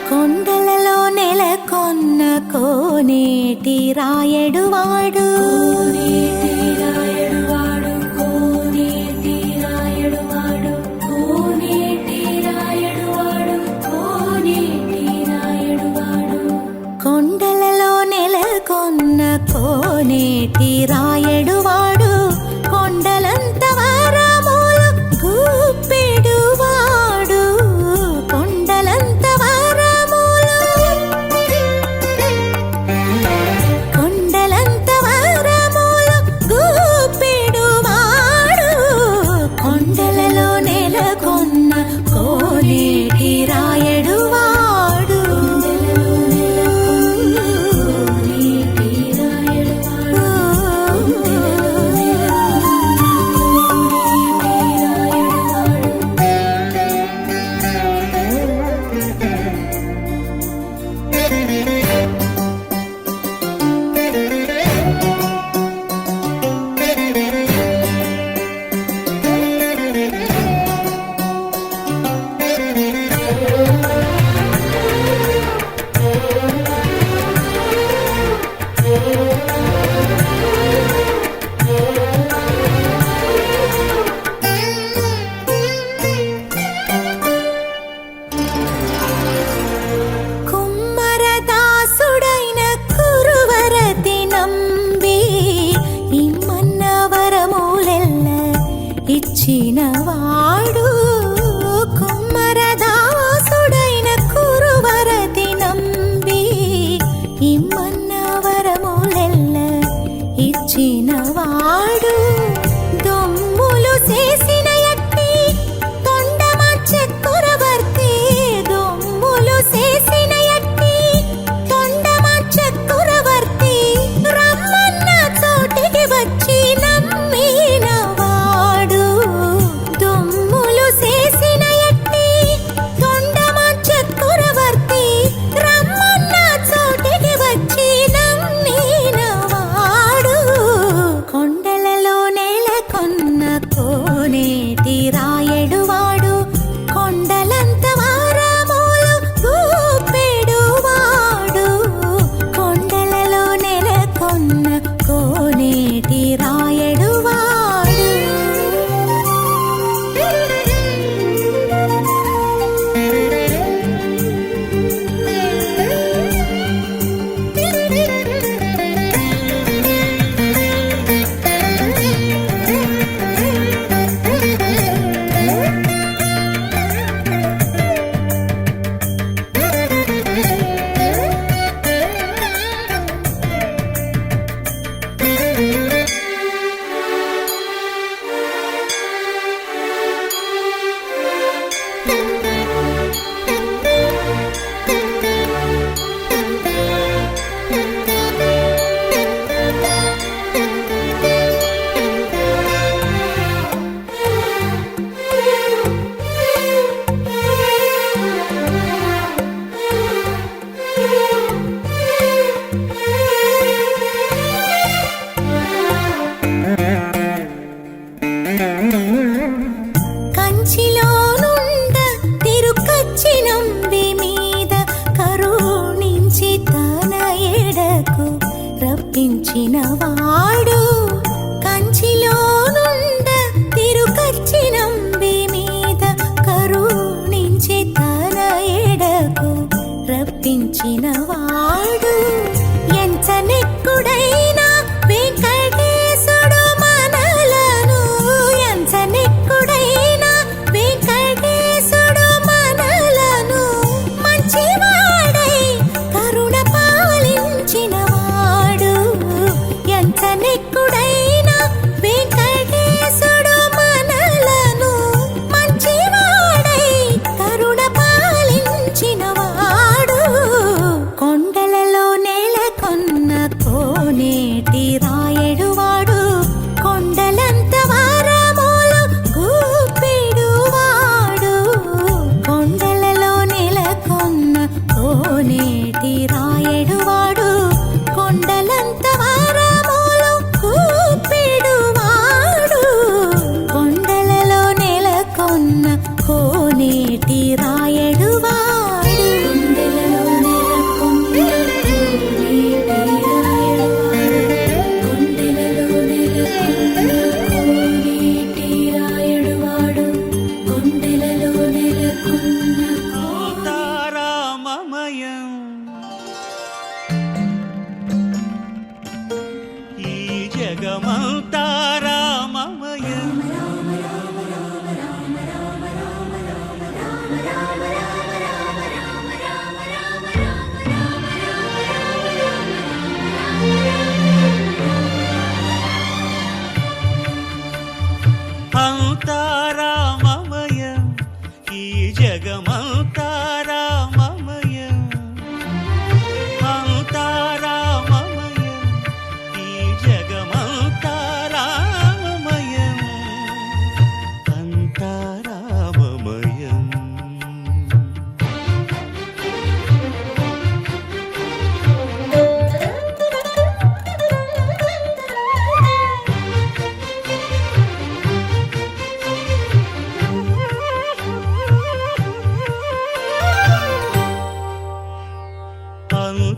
కొండలలో నెలకొన్న కోనేటి రాయడువాడు కోనేటి రాయడువాడు కోనేటి రాయడువాడు కోనేటి రాయడువాడు కోనేటి రాయడువాడు కొండలలో నెలకొన్న కోనేటి రాయడువాడు కొండలంత వరములు గుప్పెడువాడు కొండలంత వరములు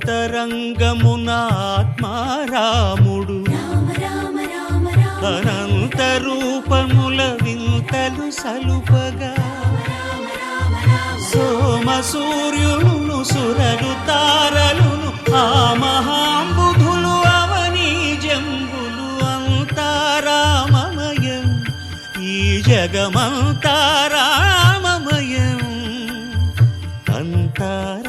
అంతరంగమున ఆత్మారాముడు అనంత రూపముల వింతలు సలుపగా సోమ సూర్యులను సురలు తారలును ఆ మహాంబుధులు అవని జంబులు అంతారామమయం ఈ జగమంతారామమయం అంతారామమయం.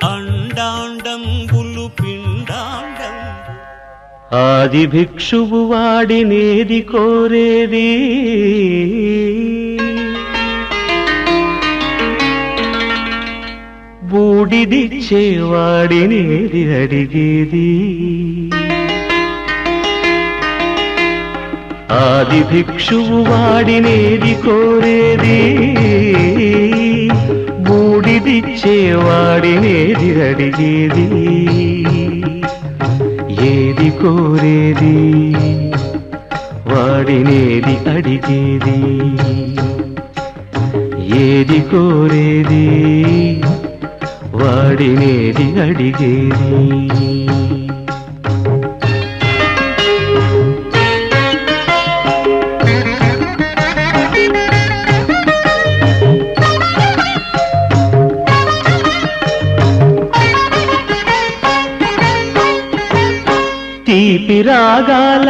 అండాండంబులు పిండాండం ఆది భిక్షువు వాడినేది కోరేది బూడిదిచ్చేవాడినేది అడిగేది. ఆది భిక్షువు వాడినేది కోరేది బూడిదిచ్చేవాడినేది అడిగేది. ఏది కోరేది వాడినేది అడిగేది. ఏది కోరేది వాడినేది అడిగేది. తీపి రాగాల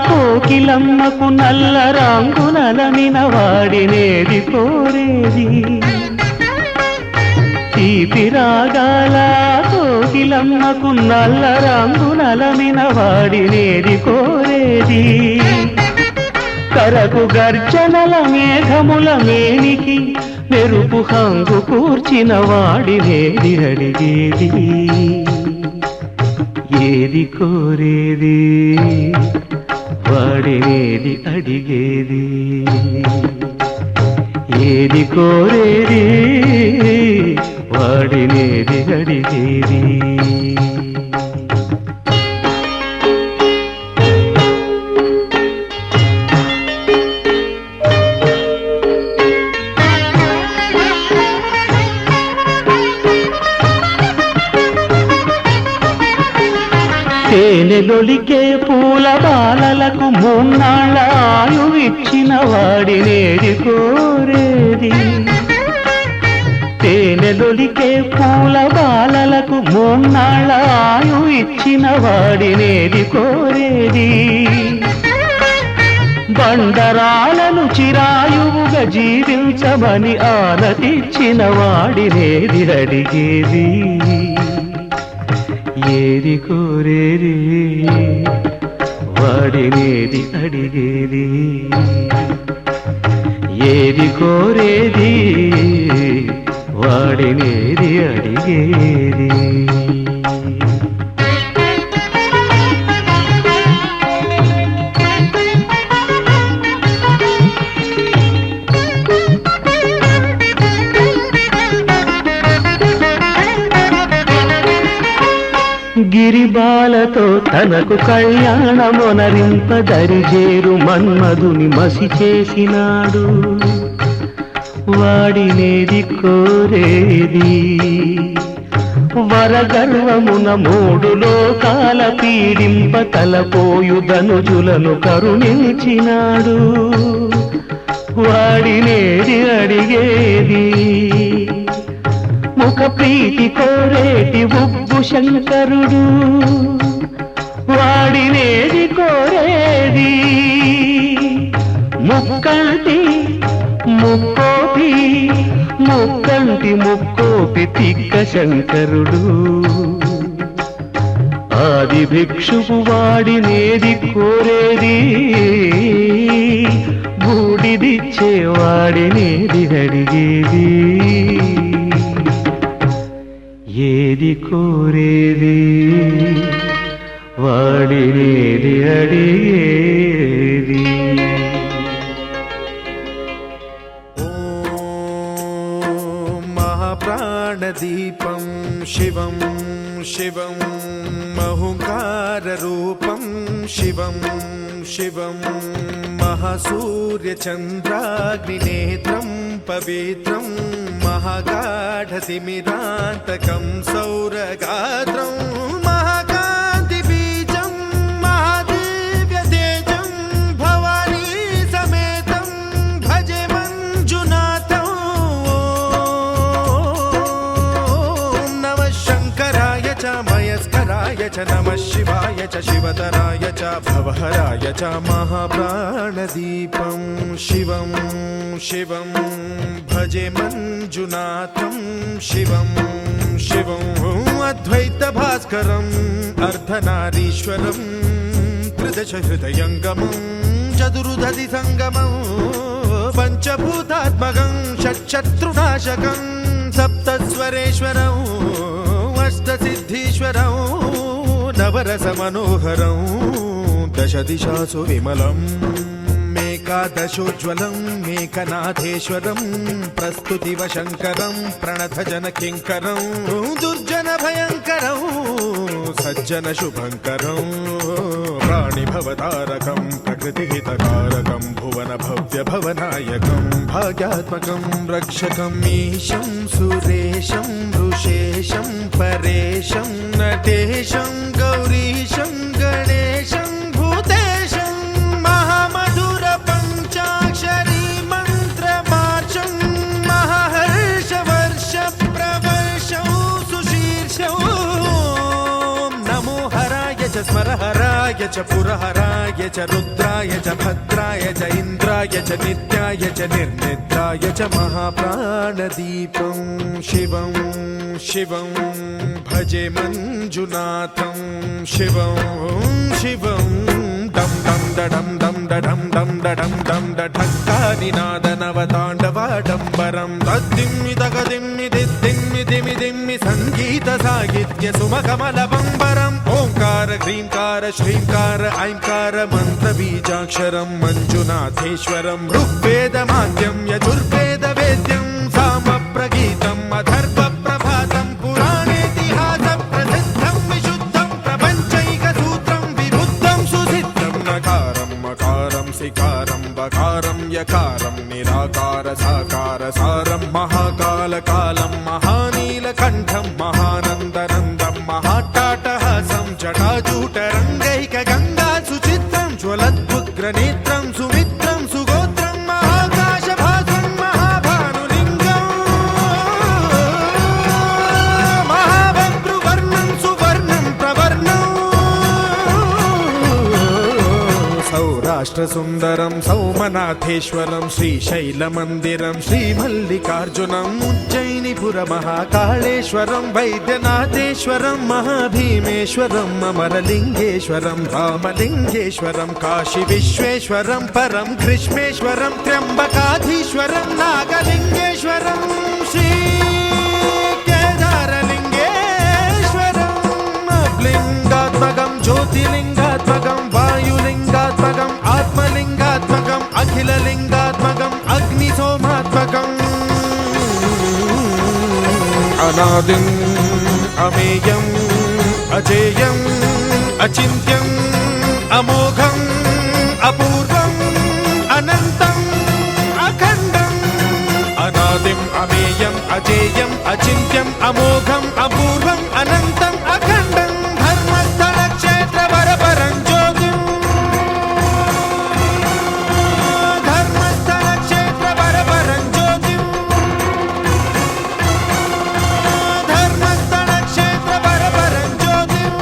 కోకిలమ్మకు నల్ల రంగు నలమిన వాడినేది కోరేది. తీపి రాగాల కోకిలమ్మకు నల్ల రంగు నలమిన వాడినేది కోరేది. కరకు గర్జనల మేఘముల మేనికి మెరుపు హంగు కూర్చిన వాడినేది అడిగేది. ఏది కోరేది వాడినేది అడిగేది. ఏది కోరేది వాడినేది అడిగేది. తేనెలొలికే పూల బాలలకు మూన్నాళ్ళ ఆయువిచ్చిన వాడినేది కోరేది. తేనెలొలికే పూల బాలలకు మూన్నాళ్ళ ఆయువిచ్చిన వాడినేది కోరేది. బండరాలను చిరాయువుగా జీవించమని ఆనతిచ్చిన వాడినేది అడిగేది. ఏది కోరేది వాడినేది అడిగేది. ఏది కోరేది వాడినేది అడిగేది. గిరిబాలతో తనకు కళ్యాణమొనరింప దరిజేరు మన్మధుని మసి చేసినాడు. వాడినేది కోరేది. వరగర్వమున మూడు లోకాల పీడింప తలపోయు ధనుజులను కరుణించినాడు. వాడినేది అడిగేది. ముఖ ప్రీతి కోరేటి ఉగ్గు శంకరుడు. వాడినేది కోరేది. ముక్కంటి ముక్కోపి ముక్కంటి ముక్కోపి తిక్క శంకరుడు. ఆది భిక్షువు వాడినేది కోరేది. బూడిదిచ్చేవాడినేది అడిగేది. ఏది కోరేది వాడినేది అడిగేది మహాప్రాణదీపం శివం శివం మహుంకారరూపం శివం శివం మహాసూర్యచంద్రాగ్నినేత్రం పవిత్రం మహాగాఢతిమిరాంతకం సౌరగాత్రం మహాకాంతిబీజం మహాదివ్యతేజం భవానీ సమేతం భజే మంజునాథం ఓం నమః శంకరాయ చ మయస్కరాయ చ నమః శివాయ చ శివతరాయ చ భవహరాయ చ మహాప్రాణదీపం శివం శివం భజే మంజునాథం శివం శివం అద్వైత భాస్కరం అర్ధనారీశ్వరం త్రిదశ హృదయంగమం చతురుదధి సంగమం పంచభూతాత్మకం షట్శత్రునాశకం సప్తస్వరేశ్వరం అష్టసిద్ధీశ్వరం నవరస మనోహరం దశ దిశాసు విమలం ఏకాదశోజ్వలం మేకనాథేశ్వరం ప్రస్తుతివ శంకరం ప్రణతజన కింకరం దుర్జన భయంకరం సజ్జన శుభంకరం ప్రాణిభవతారకం ప్రకృతిహితకారకం భువన భవ్య భవనాయకం భాగ్యాత్మకం రక్షకం ఈశం సురేశం ఋషేశం పరేశం నటేశం గౌరీశం గణేశం భూతేశం మహామధుర పంచాక్షరీ మంత్రమార్చం మహాహర్షవర్ష ప్రవర్షం సుశీర్షం నమో హరాయ చ స్మరహరాయ చ పురహరాయ చ రుద్రాయ చ భద్రాయ చ ఇంద్రాయ చ నిత్యాయ చ నిర్నిద్రాయ చ మహాప్రాణదీపం శివం శివం భజే మంజునాథం శివం శివం డం డం డడం డం డడం డం డడం డం డఠక్కానినాద నవతాండవాడంబరం తద్దిమ్మి తగదిమ్మి దిద్దిమ్మి దిమి దిమ్మి సంగీత సాహిత్య సుమకమల బంబరం ఓంకార హ్రీంకార శ్రీంకార ఐంకార మంత్ర బీజాక్షరం మంజునాథేశ్వరం ఋగ్వేద మాద్యం యజుర్వేద వేద్యం సామ ప్రగీతం అథర్వ ప్రభాతం పురాణేతిహాస ప్రసిద్ధం విశుద్ధం ప్రపంచైక సూత్రం విబుద్ధం సుసిద్ధం నకారం మకారం సికారం బకారం యకారం నిరాకార సాకార సారం మహాకాల కాలం మహానీలకంఠం మహానందనందం మహాటాటహాసం జటాజూటరంగైక గంగా సుచిత్రం జ్వలద్భుగ్రనేత్రం సుమిత్రం సుగోత్రం మహాకాశభాసం మహాభానులింగం మహాభద్రువర్ణం సువర్ణం ప్రవర్ణం సౌరాష్ట్ర సుందరం సౌమనాథేశ్వరం శ్రీశైలమందిరం శ్రీమల్లికార్జునం ఉజ్జయినిపుర మహాకాళేశ్వరం వైద్యనాథేశ్వరం మహాభీమేశ్వరం అమరలింగేశ్వరం రామలింగేశ్వరం కాశీ విశ్వేశ్వరం పరం కృష్ణేశ్వరం త్ర్యంబకాధీశ్వరం నాగలింగేశ్వరం శ్రీ కేదారలింగేశ్వరం లింగాత్మకం జ్యోతిలింగాత్మకం వాయులింగాత్మకం ఆత్మలింగాత్మకం అఖిలలింగాత్మకం అగ్నిసోమాత్మకం అనాదిం అమేయం అజేయం అచింత్యం అమోఘం అపూర్వం అనంతం అఖండం అనాదిం అమేయం అజేయం అచింత్యం అమోఘం అపూర్వం అనంతం అఖండం ధర్మస్థల క్షేత్ర వరపరం జ్యోతిం ధర్మస్థల క్షేత్ర వరపరం జ్యోతిం ధర్మస్థల క్షేత్ర వరపరం జ్యోతిం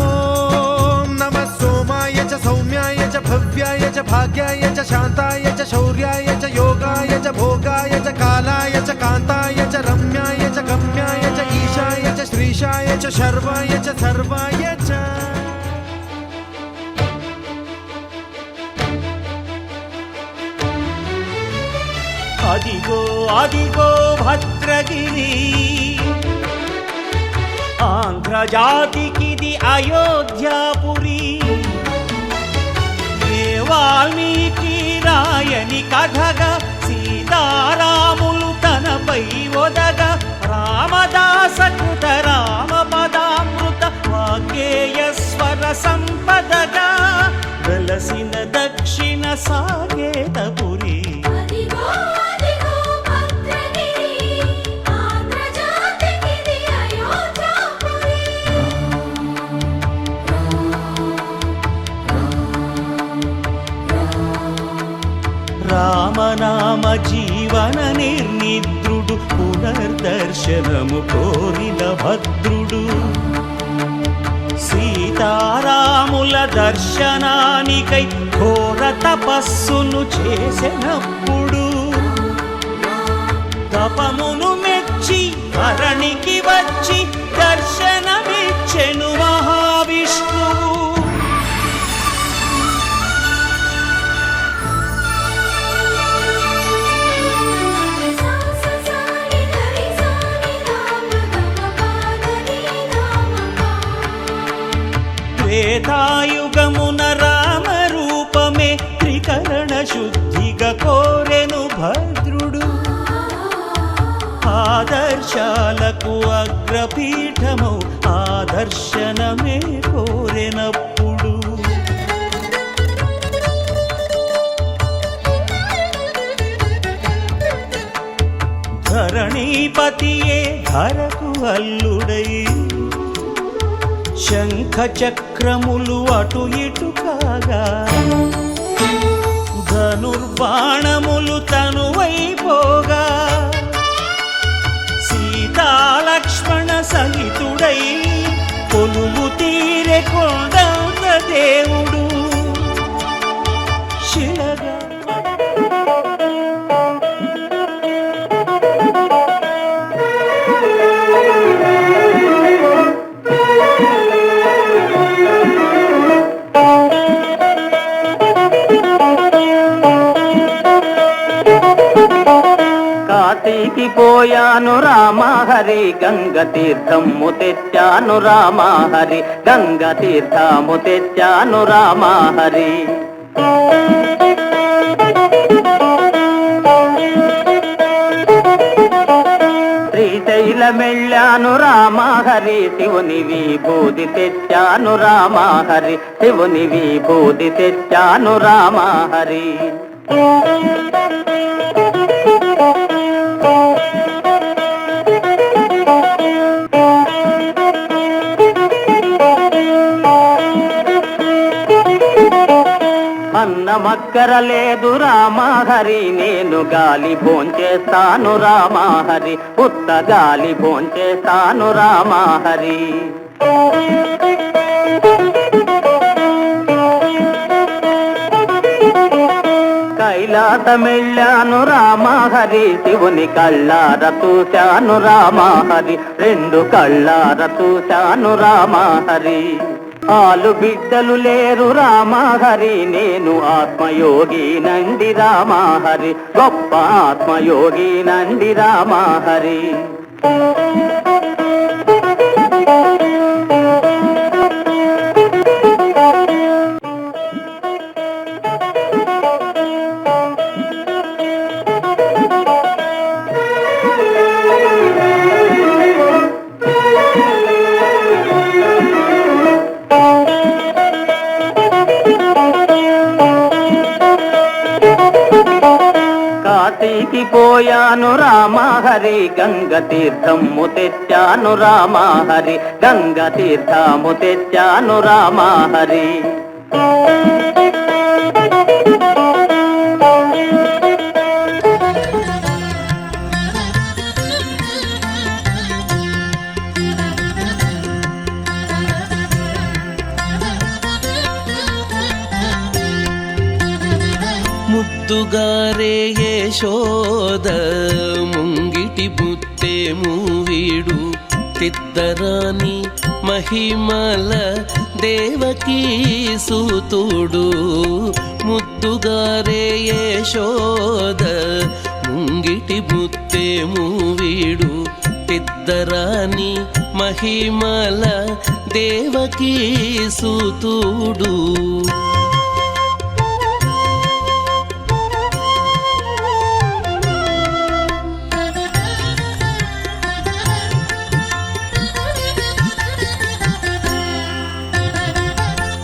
ఓం నమః సోమాయ చ సౌమ్యాయ చ భవ్యాయ చ భాగ్యాయ చ శాంతాయ చ శౌర్యాయ చ యోగాయ చ భోగాయ చ కాలాయ చ కాంతాయ చ రమ్యాయ చ గమ్యాయ చ ఈశాయ చ శ్రీశాయ చ శర్వాయ చ సర్వాయ చ అదిగో అదిగో భద్రగిరి, ఆంధ్రజాతికిది అయోధ్యాపురి. ఏ వాల్మీకి రాయని కథగా సీతారాములు తనపై ఒదగా, రామదాస కృత రామ పదామృత వాగ్గేయ స్వర సంపదగా వెలసిన దక్షిణ సాకేతపురి. అదిగో అదిగో భద్రగిరి, ఆంధ్రజాతికిది అయోధ్యాపురి. రామనామ జీవన నిర్నిద్రుడు, పునర్దర్శనము కోరిన భద్రుడు. సీతారాముల దర్శనానికై ఘోర తపస్సును చేసినప్పుడు, తపమును మెచ్చి ధరణికి వచ్చి దర్శనమిచ్చెను మహావిష్ణువు. త్రేతాయుగమున రామ రూపమే త్రికరణ శుద్ధిగా కోరెను భద్రుడు. ఆదర్శాలకు అగ్రపీఠము ఆదర్శనమే కోరెనప్పుడు, ధరణీపతియే ధరకు అల్లుడై శంఖ చక్రములు అటు ఇటు కాగా, ధనుర్బాణములు తనువైపోగా, సీతాలక్ష్మణ సహితుడై కొలువు తీరె కొండంద దేవుడు శిలగా. కాశీకి పోయాను రామ హరి, గంగ తీర్థము తెచ్చాను రామ హరి, గంగ తీర్థము తెచ్చాను రామ హరి. శ్రీశైలమెళ్ళాను రామ హరి, శివుని విభూతి తెచ్చాను రామ హరి, శివుని విభూతి తెచ్చాను రామ హరి. అన్నమక్కర లేదు రామ హరి, నేను గాలి భోంచేస్తాను రామ హరి, ఉత్త గాలి భోంచేస్తాను రామ హరి. కైలాసమెళ్ళాను రామ హరి, శివుని కళ్ళార చూశాను రామ హరి, రెండు కళ్ళార చూశాను రామ హరి. ఆలు బిడ్డలు లేరు రామ హరి, నేను ఆత్మయోగి నండి రామ హరి, గొప్ప ఆత్మయోగి నండి రామ హరి. కాశీకి పోయాను రామ హరి, గంగ తీర్థము తెచ్చాను రామ హరి, గంగ తీర్థము తెచ్చాను రామ హరి. ముద్దుగారే యశోద ముంగిటి బుత్తే మూవీడు, తిద్దరాని మహిమల దేవకీ సూతుడు. ముద్దుగారే యశోద ముంగి ముంగిటి ముత్తేము వీడు తిద్దరాని మహిమల దేవకీ సూతుడు.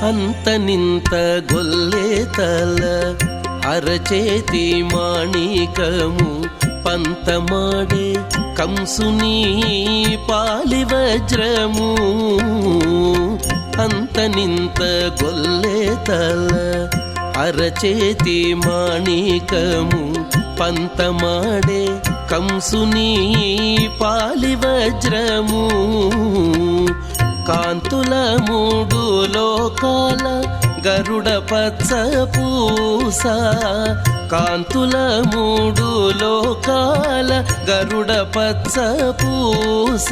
అంతనింత గొల్లేతల అరచేతి మాణికము పంతమాడే కంసుని పాలి వజ్రము. అంతనింత గొల్లేతల అరచేతి మాణికము పంతమాడే కంసుని పాలి వజ్రము. కాంతుల మూడు లోకాల గరుడ పచ్చ పూస. కాంతుల మూడు లోకాల గరుడ పచ్చ పూస.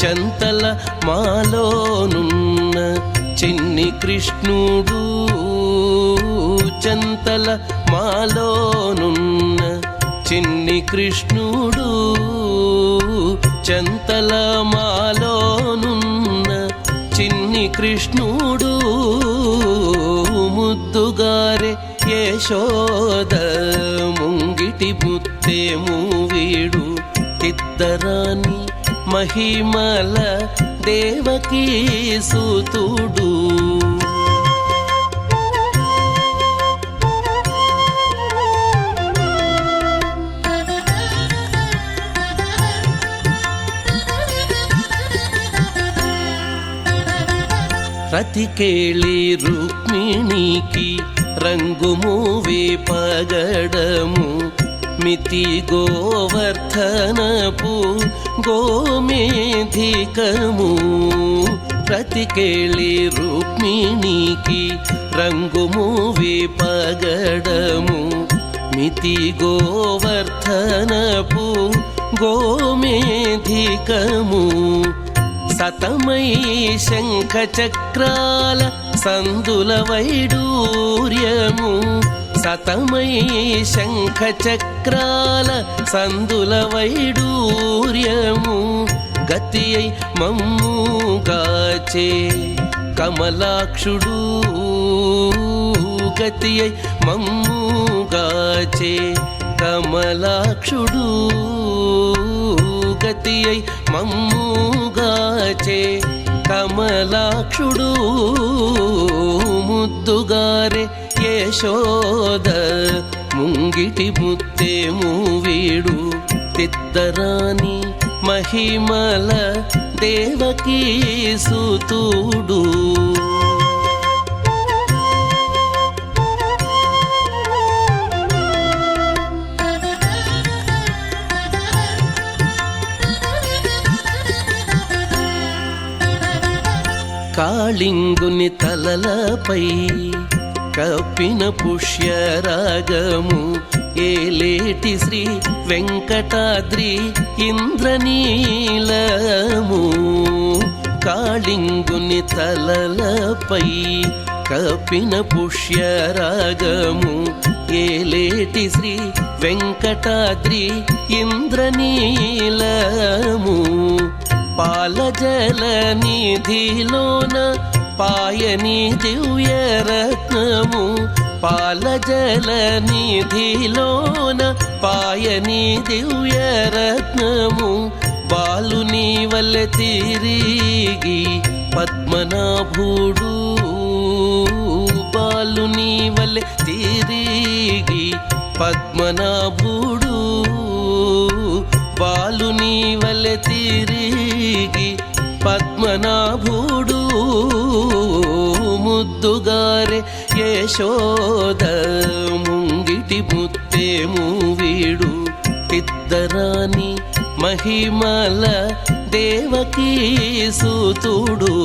చంతల మాలోనున్న చిన్ని కృష్ణుడు. చంతల మాలోనున్న చిన్ని కృష్ణుడు. చంతల మాలోనున్న చిన్ని కృష్ణుడు. ముద్దుగారే యశోద ముంగిటి ముత్తేము వీడు తిద్దరాని మహిమల దేవకీ సూతుడు. రతికేళి రుక్మిణికి రంగుమూవే పగడము. మితి గోవర్ధనపు గోమేధికము. రతికేళి రుక్మిణికి రంగుమూవే పగడము. మితి గోవర్ధనపు గోమేధికము. సతమై శంఖ చక్రాల సందుల వైడూర్యము. సతమై శంఖ చక్రాల సందుల వైడూర్యము. గతి అయి మమ్ముగాచే కమలాక్షుడు. గతి అయి మమ్ముగాచే కమలాక్షుడు. గతి అయి మమ్ముగాచే కమలాక్షుడు. ముద్దుగారే యశోద ముంగిటి ముత్తేము వీడు తిద్దరాని మహిమల దేవకీ సూతుడు. కాళింగుని తలలపై కప్పిన పుష్యరాగము. ఏలేటి శ్రీ వెంకటాద్రి ఇంద్రనీలము. కాళింగుని తలలపై కప్పిన పుష్యరాగము. ఏలేటి శ్రీ వెంకటాద్రి ఇంద్రనీలము. పాలజల నిధిలోన పాయని దివ్యరత్నము. పాలజల నిధిలోన పాయని దివ్యరత్నము. బాలుని వల్లె తిరిగి పద్మనాభుడు. బాలుని వల్లె తిరిగి పద్మనాభుడు. బాలుని వల్లె తిరిగి పద్మనాభుడు. ముద్దుగారే యశోద ముంగిటి ముత్తేము వీడు తిద్దరాని మహిమల దేవకీ సూతుడు.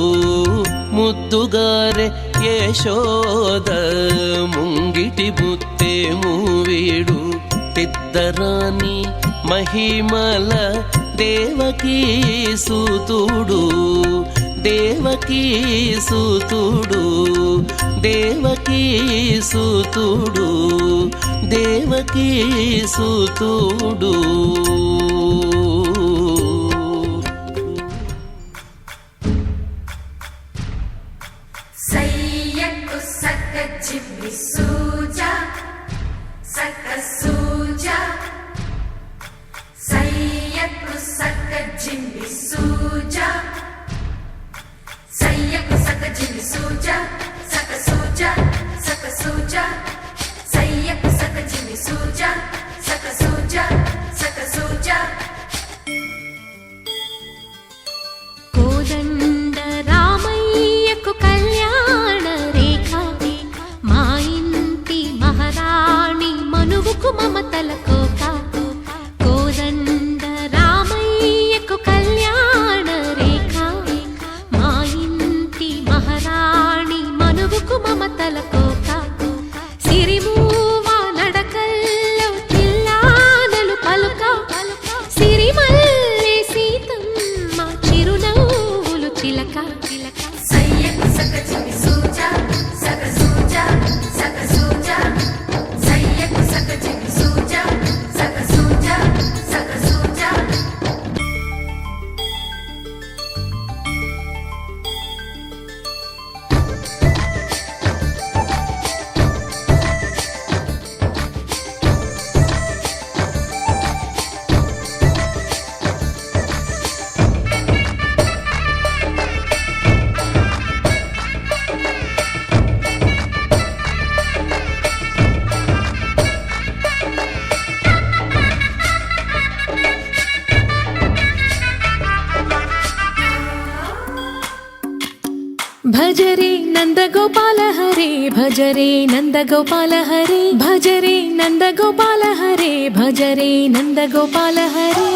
ముద్దుగారే యశోద ముంగిటి ముత్తేము వీడు తిద్దరాని మహిమల దేవకీ సూతుడు. దేవకీ సూతుడు. దేవకీ సూతుడు. దేవకీ సుతుడు సయ్యకు సక్క చిమ్మి సూజా సక్క సూజా సయ్యకు సక్క జిమ్మి సూజా సయ్యకు సక్క జిమ్మి సూజా సక్క సూజా సక్క సూజా సయ్యకు సక్క జిమ్మి సూజా సక్క సూజా సక్క సూజా కోదండ రామయ్యకు కళ్యాణ రేఖ మా ఇంటి మహారాణి మనువుకు మమతల కోక కోదండ రామయ్యకు కళ్యాణ రేఖ మా ఇంటి మహారాణి మనువుకు మమతల కోక సిరిమూవ నడకల్లో చిల్లానలు పలుక సిరిమల్లె సీతమ్మ చిరునవ్వులు చిలక సయ్యకు సక్క జిమ్మి సూజా సక్క సూజా సక్క సూజా సయ్యకు సక్క జిమ్మి సూజా సక్క సూజా సక్క సూజా భజరే నందగోపాల హరే భజరే నందగోపాల హరే భజరే నందగోపాల హరే భజరే నందగోపాల హరే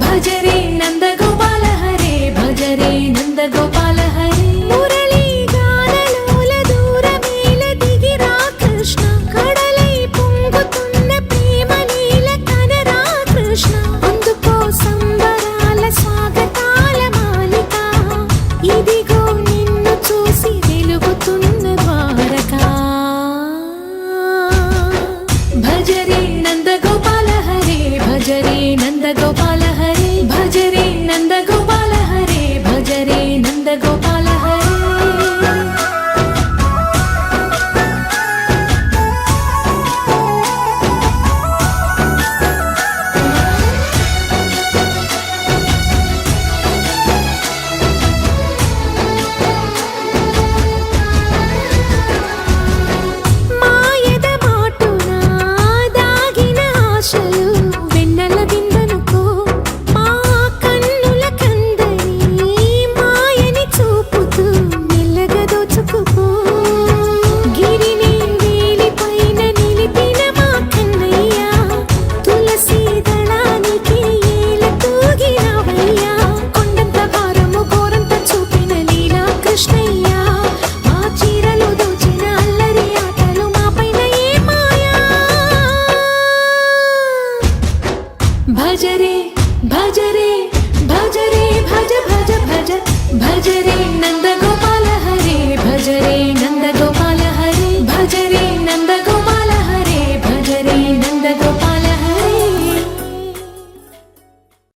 భజరే నందగోపాల హరే భజరే నందగోపాల హరే మురళీ గానలోల దూరమేల దిగిరా కృష్ణ కడలై పొంగుతున్న ప్రేమ లీల కనరా కృష్ణ అందుకో సంబరాల స్వాగతాల మాలిక ఇదిగో నిన్ను చూసి వెలుగుతున్న ద్వారకా భజరే నందగోపాల హరే భజరే నందగోపాల హరే భజరే నందగోపాల హరే భజరే నందగోపాల హరే మాయద మాటునా దాగిన ఆశలు వెన్నెల బిందనుకో మా కన్నుల కందని మాయని చూపుతూ మెల్లగా దోచుకుపో గిరిని వేలిపైన నిలిపిన మా కన్నయ్య తులసి దళానికి ఏల తూగినవయ్యా కొండంత భారము గోరంత చూపిన లీలా కృష్ణయ్య మా చీరలు దోచిన అల్లరి ఆటలు మా పైన ఏ మాయా భజరే భజరే భజరే భజ భజ భజ భజరే నంద